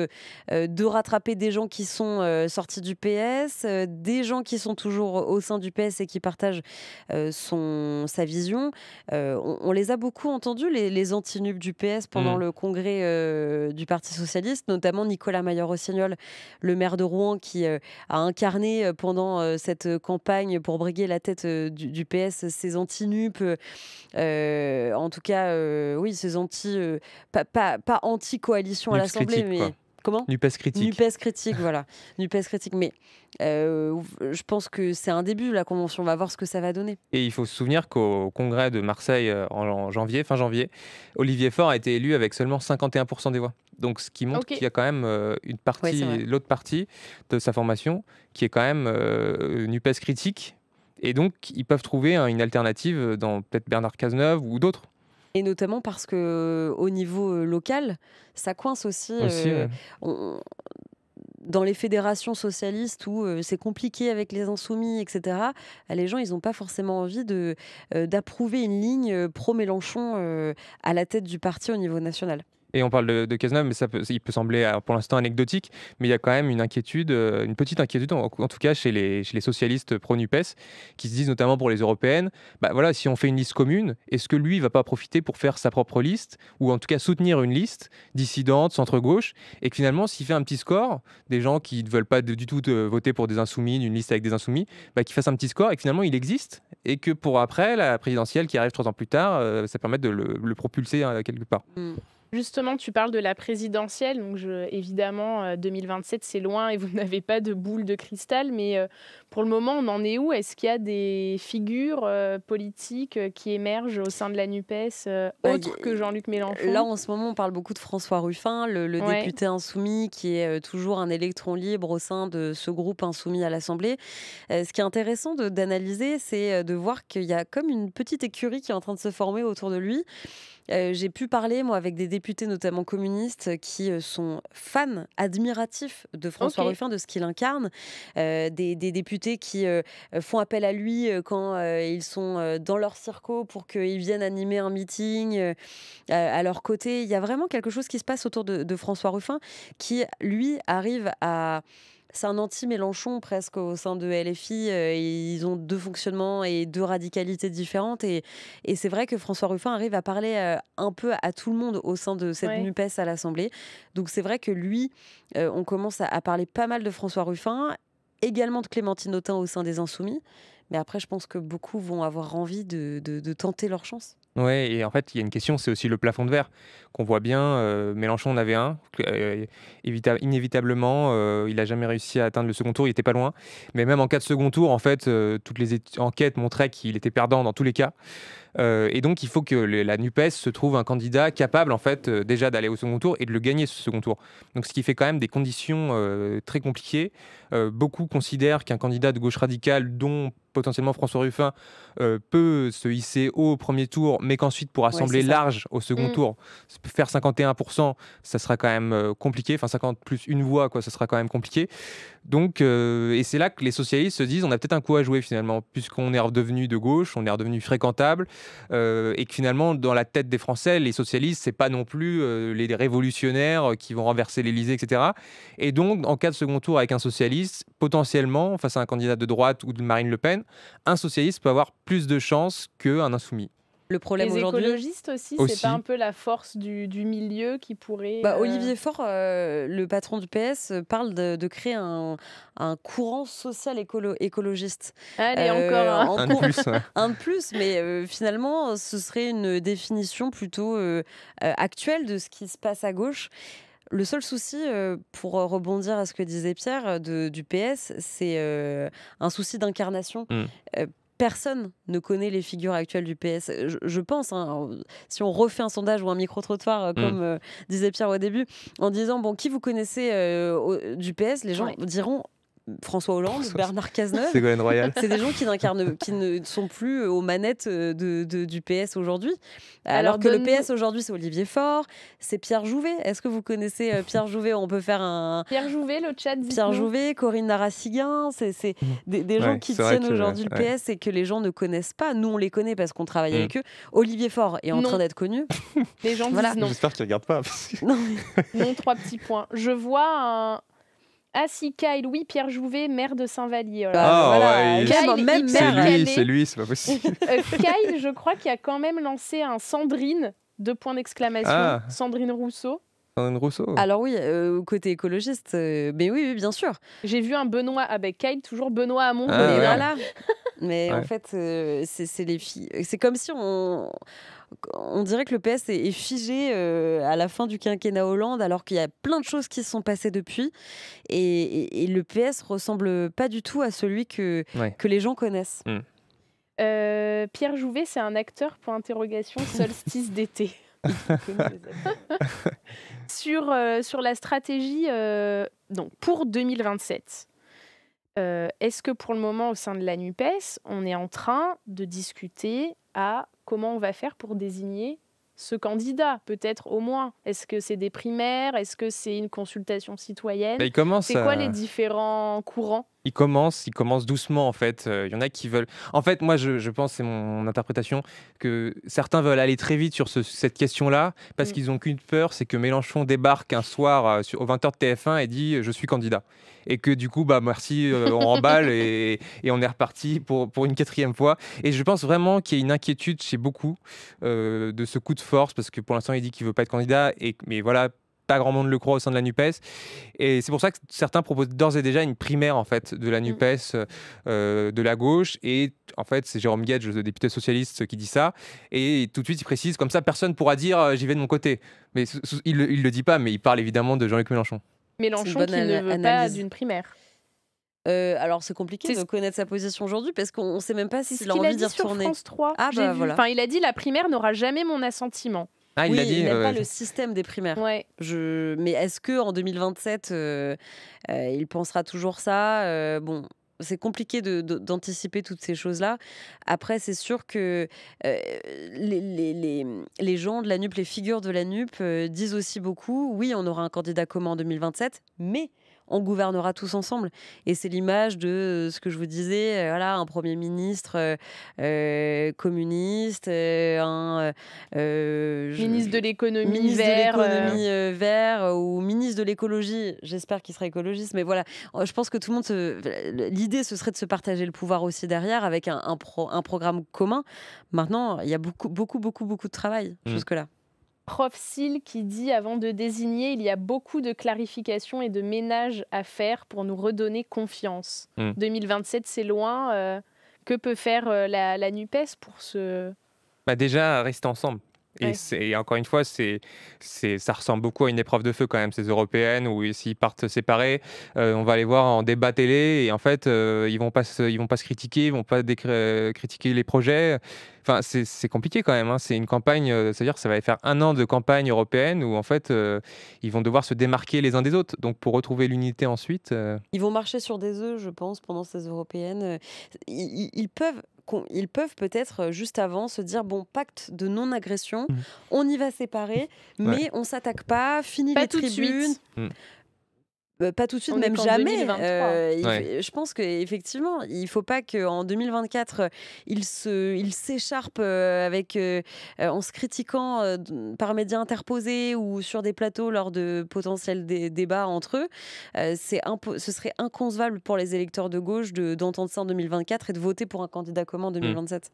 [SPEAKER 2] de rattraper des gens qui sont sortis du PS, des gens qui sont toujours au sein du PS et qui partagent sa vision. On les a beaucoup entendus, les anti-NUP du PS pendant le congrès du Parti Socialiste, notamment Nicolas Maillard-Rossignol, le maire de Rouen, qui a incarné pendant cette campagne pour briguer la tête du PS ces anti-NUP. En tout cas, oui, ces pas anti-coalition à l'Assemblée, mais... Comment ?
[SPEAKER 3] NUPES critique.
[SPEAKER 2] NUPES critique, voilà. NUPES critique. Mais je pense que c'est un début, la convention. On va voir ce que ça va donner.
[SPEAKER 3] Et il faut se souvenir qu'au congrès de Marseille en janvier, fin janvier, Olivier Faure a été élu avec seulement 51% des voix. Donc, ce qui montre qu'il y a quand même une partie, l'autre partie de sa formation qui est quand même NUPES critique. Et donc, ils peuvent trouver une alternative dans peut-être Bernard Cazeneuve ou d'autres.
[SPEAKER 2] Et notamment parce qu'au niveau local, ça coince aussi.
[SPEAKER 3] Ouais.
[SPEAKER 2] Dans les fédérations socialistes où c'est compliqué avec les insoumis, etc., les gens, ils n'ont pas forcément envie d'approuver une ligne pro-Mélenchon à la tête du parti au niveau national.
[SPEAKER 3] Et on parle de Cazeneuve, mais il peut sembler pour l'instant anecdotique, mais il y a quand même une inquiétude, une petite inquiétude, en tout cas chez les socialistes pro-NUPES, qui se disent notamment pour les européennes, voilà, si on fait une liste commune, est-ce que lui, il ne va pas profiter pour faire sa propre liste, ou en tout cas soutenir une liste dissidente, centre-gauche, et que finalement, s'il fait un petit score, des gens qui ne veulent pas du tout voter pour des insoumis, une liste avec des insoumis, qu'il fasse un petit score, et que finalement, il existe, et que pour après, la présidentielle qui arrive 3 ans plus tard, ça permet de le propulser quelque part.
[SPEAKER 1] Justement, tu parles de la présidentielle. Donc évidemment, 2027, c'est loin et vous n'avez pas de boule de cristal. Mais pour le moment, on en est où ? Est-ce qu'il y a des figures politiques qui émergent au sein de la NUPES, autres que Jean-Luc Mélenchon ?
[SPEAKER 2] Là, en ce moment, on parle beaucoup de François Ruffin, le député insoumis, qui est toujours un électron libre au sein de ce groupe insoumis à l'Assemblée. Ce qui est intéressant d'analyser, c'est de voir qu'il y a comme une petite écurie qui est en train de se former autour de lui. J'ai pu parler, moi, avec des députés, notamment communistes, qui sont fans, admiratifs de François Ruffin, de ce qu'il incarne. Des députés qui font appel à lui quand ils sont dans leur circo pour qu'ils viennent animer un meeting à leur côté. Il y a vraiment quelque chose qui se passe autour de François Ruffin qui, lui, arrive à... C'est un anti-Mélenchon presque au sein de LFI. Ils ont 2 fonctionnements et 2 radicalités différentes. Et c'est vrai que François Ruffin arrive à parler un peu à tout le monde au sein de cette NUPES à l'Assemblée. Donc c'est vrai que lui, on commence à parler pas mal de François Ruffin, également de Clémentine Autain au sein des Insoumis. Mais après, je pense que beaucoup vont avoir envie de tenter leur chance.
[SPEAKER 3] Ouais, et en fait, il y a une question, c'est aussi le plafond de verre qu'on voit bien. Mélenchon en avait un. Inévitablement, il n'a jamais réussi à atteindre le second tour, il était pas loin. Mais même en cas de second tour, en fait, toutes les enquêtes montraient qu'il était perdant dans tous les cas. Et donc, il faut que la NUPES se trouve un candidat capable, en fait, déjà d'aller au second tour et de le gagner, ce second tour. Donc, ce qui fait quand même des conditions très compliquées. Beaucoup considèrent qu'un candidat de gauche radicale, dont potentiellement François Ruffin, peut se hisser haut au premier tour, mais qu'ensuite, pour assembler large au second tour, faire 51%, ça sera quand même compliqué. Enfin, 50 plus une voix, ça sera quand même compliqué. Donc, et c'est là que les socialistes se disent, on a peut-être un coup à jouer finalement, puisqu'on est redevenu de gauche, on est redevenu fréquentable, et que finalement, dans la tête des Français, les socialistes, c'est pas non plus les révolutionnaires qui vont renverser l'Élysée, etc. Et donc, en cas de second tour avec un socialiste, potentiellement, face à un candidat de droite ou de Marine Le Pen, un socialiste peut avoir plus de chances qu'un insoumis.
[SPEAKER 2] Le problème
[SPEAKER 1] les
[SPEAKER 2] aujourd'hui,
[SPEAKER 1] écologistes aussi, c'est pas un peu la force du milieu qui pourrait...
[SPEAKER 2] Olivier Faure, le patron du PS, parle de créer un courant social écologiste.
[SPEAKER 1] Allez, encore
[SPEAKER 3] un de plus.
[SPEAKER 2] Un de plus, mais finalement, ce serait une définition plutôt actuelle de ce qui se passe à gauche. Le seul souci, pour rebondir à ce que disait Pierre, du PS, c'est un souci d'incarnation. Personne ne connaît les figures actuelles du PS. Je pense, si on refait un sondage ou un micro-trottoir, comme disait Pierre au début, en disant, qui vous connaissez du PS, les gens diront François Hollande, Bernard Cazeneuve.
[SPEAKER 3] Ségolène Royal.
[SPEAKER 2] C'est des gens qui ne sont plus aux manettes du PS aujourd'hui. Alors que le PS aujourd'hui, c'est Olivier Faure, c'est Pierre Jouvet. Est-ce que vous connaissez Pierre Jouvet ? On peut faire un...
[SPEAKER 1] Pierre Jouvet, le chat.
[SPEAKER 2] Pierre Jouvet, Corinne Narassiguin, c'est des gens qui tiennent aujourd'hui le PS et que les gens ne connaissent pas. Nous, on les connaît parce qu'on travaille avec eux. Olivier Faure est en train d'être connu.
[SPEAKER 1] Les gens disent non.
[SPEAKER 3] J'espère qu'ils ne regardent pas.
[SPEAKER 1] Non, 3 petits points. Je vois un... Ah si, Kyle, oui, Pierre Jouvet, maire de Saint-Vallier.
[SPEAKER 3] C'est lui, c'est pas possible.
[SPEAKER 1] Kyle, je crois qu'il a quand même lancé un Sandrine, 2 points d'exclamation, Sandrine Rousseau.
[SPEAKER 3] Sandrine Rousseau.
[SPEAKER 2] Alors oui, côté écologiste, mais oui, bien sûr.
[SPEAKER 1] J'ai vu un Benoît, Kyle, toujours Benoît Hamon.
[SPEAKER 2] Voilà. Mais en fait, c'est les filles. C'est comme si on dirait que le PS est figé à la fin du quinquennat Hollande, alors qu'il y a plein de choses qui se sont passées depuis. Et le PS ressemble pas du tout à celui que les gens connaissent.
[SPEAKER 1] Pierre Jouvet, c'est un acteur, point interrogation, solstice d'été. sur la stratégie donc pour 2027, est-ce que pour le moment, au sein de la NUPES, on est en train de discuter à comment on va faire pour désigner ce candidat, peut-être au moins? Est-ce que c'est des primaires? Est-ce que c'est une consultation citoyenne? C'est quoi les différents courants?
[SPEAKER 3] Il commence doucement en fait. Il y en a qui veulent. En fait, moi, je pense, c'est mon interprétation, que certains veulent aller très vite sur cette question-là parce qu'ils n'ont qu'une peur, c'est que Mélenchon débarque un soir aux 20h de TF1 et dit je suis candidat. Et que du coup, bah merci, on remballe et on est reparti pour une 4e fois. Et je pense vraiment qu'il y a une inquiétude chez beaucoup de ce coup de force parce que pour l'instant, il dit qu'il veut pas être candidat. Mais voilà. Pas grand monde le croit au sein de la NUPES. Et c'est pour ça que certains proposent d'ores et déjà une primaire en fait, de la NUPES de la gauche. Et en fait, c'est Jérôme Guedj, le député socialiste, qui dit ça. Et tout de suite, il précise, comme ça, personne ne pourra dire j'y vais de mon côté. Mais il ne le dit pas, mais il parle évidemment de Jean-Luc Mélenchon.
[SPEAKER 1] Mélenchon qui ne veut pas d'une primaire.
[SPEAKER 2] Alors c'est compliqué de connaître sa position aujourd'hui parce qu'on ne sait même pas s'il a envie d'y retourner.
[SPEAKER 1] Sur France 3,
[SPEAKER 2] voilà.
[SPEAKER 1] Enfin, il a dit la primaire n'aura jamais mon assentiment.
[SPEAKER 3] Ah, il
[SPEAKER 2] n'aime pas le système des primaires.
[SPEAKER 1] Ouais.
[SPEAKER 2] Mais est-ce qu'en 2027, il pensera toujours ça? Bon, c'est compliqué d'anticiper toutes ces choses-là. Après, c'est sûr que les gens de la NUP, les figures de la NUP disent aussi beaucoup, oui, on aura un candidat commun en 2027, mais on gouvernera tous ensemble. Et c'est l'image de ce que je vous disais, voilà, un Premier ministre communiste, un
[SPEAKER 1] ministre de l'économie
[SPEAKER 2] vert ou ministre de l'écologie. J'espère qu'il sera écologiste, mais voilà, je pense que tout le monde l'idée, ce serait de se partager le pouvoir aussi derrière avec un programme commun. Maintenant, il y a beaucoup de travail jusque-là.
[SPEAKER 1] Prof Sil qui dit, avant de désigner, il y a beaucoup de clarifications et de ménage à faire pour nous redonner confiance. 2027, c'est loin. Que peut faire la NUPES pour ce...
[SPEAKER 3] Déjà, rester ensemble. Et encore une fois, ça ressemble beaucoup à une épreuve de feu quand même, ces européennes, où s'ils partent séparés, on va les voir en débat télé, et en fait, ils vont pas se critiquer, ils vont pas critiquer les projets. Enfin, c'est compliqué quand même. C'est une campagne, c'est-à-dire que ça va faire 1 an de campagne européenne où en fait, ils vont devoir se démarquer les uns des autres. Donc pour retrouver l'unité ensuite...
[SPEAKER 2] Ils vont marcher sur des œufs, je pense, pendant ces européennes. Ils peuvent peut-être juste avant se dire bon, pacte de non-agression, on y va séparer, mais on s'attaque pas, fini les tribunes. Pas tout de suite, même jamais. Je pense qu'effectivement, il ne faut pas qu'en 2024, il s'écharpe en se critiquant par médias interposés ou sur des plateaux lors de potentiels débats entre eux. Ce serait inconcevable pour les électeurs de gauche d'entendre ça en 2024 et de voter pour un candidat commun en 2027.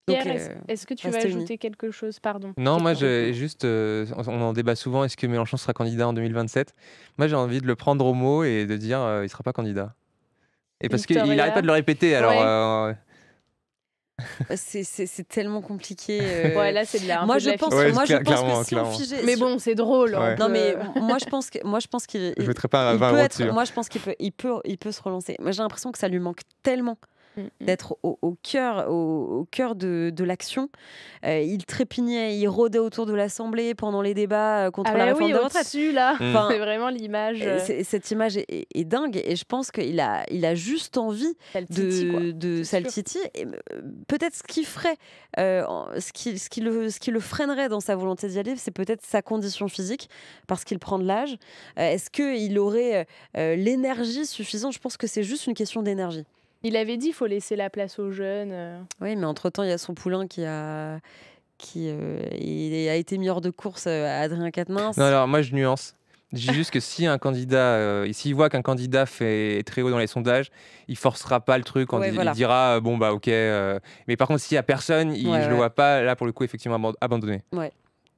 [SPEAKER 1] Pierre, est-ce que tu vas ajouter quelque chose? Pardon.
[SPEAKER 3] Non, moi, juste, on en débat souvent, est-ce que Mélenchon sera candidat en 2027? Moi, j'ai envie de le prendre au mot et de dire il ne sera pas candidat. Et parce qu'il n'arrête pas de le répéter, alors...
[SPEAKER 2] C'est tellement compliqué.
[SPEAKER 1] Là, c'est de la...
[SPEAKER 2] Moi, je pense que si on figeait...
[SPEAKER 1] Mais bon, c'est drôle.
[SPEAKER 2] Non, mais moi, je pense qu'il...
[SPEAKER 3] Je mettrais pas un 20 €.
[SPEAKER 2] Moi, je pense qu'il peut se relancer. Moi, j'ai l'impression que ça lui manque tellement d'être au cœur de l'action. Il trépignait, il rôdait autour de l'Assemblée pendant les débats contre la réforme des retraites.
[SPEAKER 1] C'est vraiment l'image.
[SPEAKER 2] Cette image est dingue et je pense qu'il a juste envie de saltiti. Peut-être ce qui ferait, ce qui le freinerait dans sa volonté d'y aller, c'est peut-être sa condition physique parce qu'il prend de l'âge. Est-ce qu'il aurait l'énergie suffisante? Je pense que c'est juste une question d'énergie.
[SPEAKER 1] Il avait dit qu'il faut laisser la place aux jeunes.
[SPEAKER 2] Oui, mais entre-temps, il y a son poulain qui a été mis hors de course à Adrien Quatennens.
[SPEAKER 3] Non, alors moi, je nuance. Je dis juste que si un candidat, s'il voit qu'un candidat fait très haut dans les sondages, il forcera pas le truc. Il dira bon bah ok. Mais par contre, s'il y a personne, je le vois pas. Là, pour le coup, effectivement, abandonné.
[SPEAKER 2] Ouais.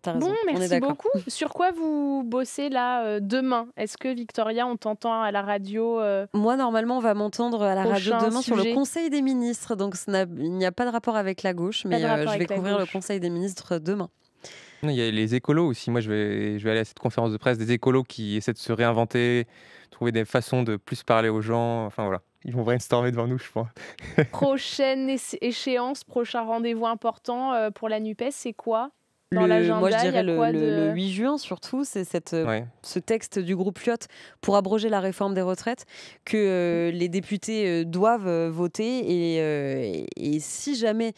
[SPEAKER 2] t'as raison.
[SPEAKER 1] Bon,
[SPEAKER 2] On est
[SPEAKER 1] merci
[SPEAKER 2] d'accord.
[SPEAKER 1] beaucoup. Sur quoi vous bossez là demain? Est-ce que Victoria, on t'entend à la radio
[SPEAKER 2] Moi, normalement, on va m'entendre à la radio
[SPEAKER 1] prochain
[SPEAKER 2] demain sur le
[SPEAKER 1] sujet?
[SPEAKER 2] Conseil des ministres. Donc, il n'y a pas de rapport avec la gauche,
[SPEAKER 1] Pas
[SPEAKER 2] mais
[SPEAKER 1] de rapport
[SPEAKER 2] je vais
[SPEAKER 1] avec la
[SPEAKER 2] couvrir le
[SPEAKER 1] gauche.
[SPEAKER 2] Conseil des ministres demain.
[SPEAKER 3] Il y a les écolos aussi. Moi, je vais aller à cette conférence de presse des écolos qui essaient de se réinventer, trouver des façons de plus parler aux gens. Enfin, voilà. Ils vont brainstormer devant nous, je pense.
[SPEAKER 1] Prochaine échéance, prochain rendez-vous important pour la NUPES, c'est quoi? Dans l'agenda,
[SPEAKER 2] Moi, je
[SPEAKER 1] il y
[SPEAKER 2] dirais
[SPEAKER 1] a quoi
[SPEAKER 2] le
[SPEAKER 1] de...
[SPEAKER 2] 8 juin, surtout, c'est
[SPEAKER 3] Ouais.
[SPEAKER 2] ce texte du groupe Lyotte pour abroger la réforme des retraites que les députés doivent voter. Et si jamais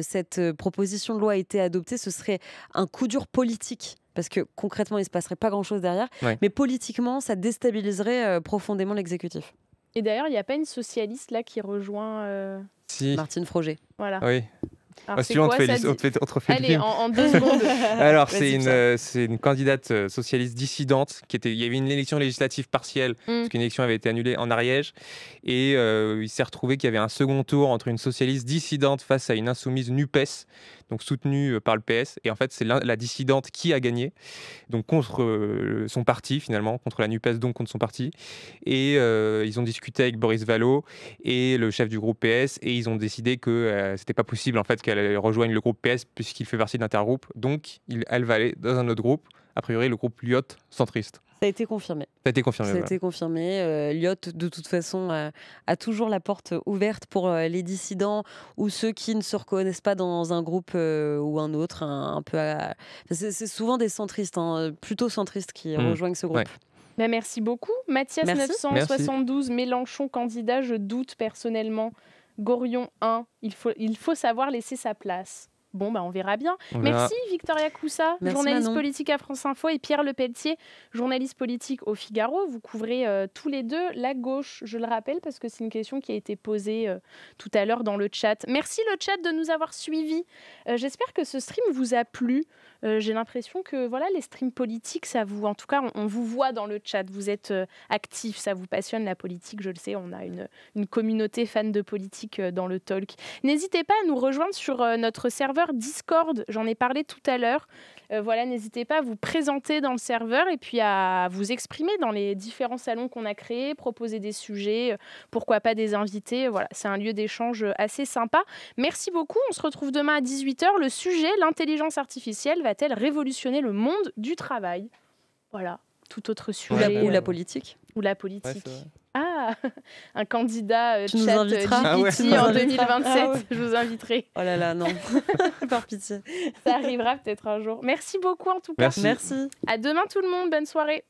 [SPEAKER 2] cette proposition de loi était adoptée, ce serait un coup dur politique. Parce que concrètement, il ne se passerait pas grand-chose derrière.
[SPEAKER 3] Ouais.
[SPEAKER 2] Mais politiquement, ça déstabiliserait profondément l'exécutif.
[SPEAKER 1] Et d'ailleurs, il n'y a pas une socialiste là qui rejoint...
[SPEAKER 3] Si.
[SPEAKER 2] Martine Froger.
[SPEAKER 1] Voilà.
[SPEAKER 3] Oui.
[SPEAKER 1] Alors, c'est
[SPEAKER 3] Suivant,
[SPEAKER 1] quoi, ça dit-
[SPEAKER 3] on te refait le
[SPEAKER 1] Allez,
[SPEAKER 3] film.
[SPEAKER 1] en 2 secondes.
[SPEAKER 3] Alors,
[SPEAKER 2] Vas-y,
[SPEAKER 3] c'est une candidate socialiste dissidente. Il y avait une élection législative partielle, parce qu'une élection avait été annulée en Ariège. Et il s'est retrouvé qu'il y avait un second tour entre une socialiste dissidente face à une insoumise NUPES, donc soutenue par le PS. Et en fait, c'est la dissidente qui a gagné, donc contre son parti, finalement, contre la NUPES, donc contre son parti. Et ils ont discuté avec Boris Vallaud et le chef du groupe PS, et ils ont décidé que c'était pas possible, en fait, qu'elle rejoigne le groupe PS, puisqu'il fait partie de l'intergroupe. Donc, elle va aller dans un autre groupe, a priori le groupe Lyotte centriste.
[SPEAKER 2] Ça a été confirmé.
[SPEAKER 3] Ça a été confirmé.
[SPEAKER 2] Ça a
[SPEAKER 3] Voilà.
[SPEAKER 2] été confirmé. Lyotte, de toute façon, a toujours la porte ouverte pour les dissidents ou ceux qui ne se reconnaissent pas dans un groupe ou un autre. C'est souvent des centristes, plutôt centristes, qui rejoignent ce groupe.
[SPEAKER 3] Ouais.
[SPEAKER 1] Ben, merci beaucoup. Mathias
[SPEAKER 2] Merci.
[SPEAKER 1] 972, Mélenchon candidat, je doute personnellement. Gorion 1, il faut savoir laisser sa place. Bon, on verra bien.
[SPEAKER 3] On verra.
[SPEAKER 1] Merci Victoria Coussa,
[SPEAKER 2] Merci,
[SPEAKER 1] journaliste
[SPEAKER 2] Manon.
[SPEAKER 1] politique à France Info, et Pierre Lepelletier, journaliste politique au Figaro. Vous couvrez tous les deux la gauche, je le rappelle, parce que c'est une question qui a été posée tout à l'heure dans le chat. Merci le chat de nous avoir suivis. J'espère que ce stream vous a plu. J'ai l'impression que voilà, les streams politiques, ça vous, en tout cas, on vous voit dans le chat. Vous êtes actifs, ça vous passionne la politique, je le sais. On a une communauté fan de politique dans le talk. N'hésitez pas à nous rejoindre sur notre serveur Discord. J'en ai parlé tout à l'heure. Voilà, n'hésitez pas à vous présenter dans le serveur et puis à vous exprimer dans les différents salons qu'on a créés, proposer des sujets, pourquoi pas des invités. Voilà, c'est un lieu d'échange assez sympa. Merci beaucoup. On se retrouve demain à 18h. Le sujet, l'intelligence artificielle, va-t-elle révolutionner le monde du travail? Voilà, tout autre sujet.
[SPEAKER 2] Ou la politique.
[SPEAKER 1] Ou la
[SPEAKER 3] Ouais,
[SPEAKER 1] politique.
[SPEAKER 3] c'est vrai.
[SPEAKER 1] Ah, un candidat
[SPEAKER 2] Tu nous
[SPEAKER 1] chat
[SPEAKER 2] inviteras.
[SPEAKER 1] GPT
[SPEAKER 3] Ah ouais.
[SPEAKER 2] Tu nous
[SPEAKER 1] en
[SPEAKER 2] inviteras.
[SPEAKER 1] 2027.
[SPEAKER 2] Ah ouais.
[SPEAKER 1] Je vous inviterai.
[SPEAKER 2] Oh là là, non. Par pitié.
[SPEAKER 1] Ça arrivera peut-être un jour. Merci beaucoup en tout cas.
[SPEAKER 3] Merci.
[SPEAKER 2] Merci.
[SPEAKER 1] À demain tout le monde. Bonne soirée.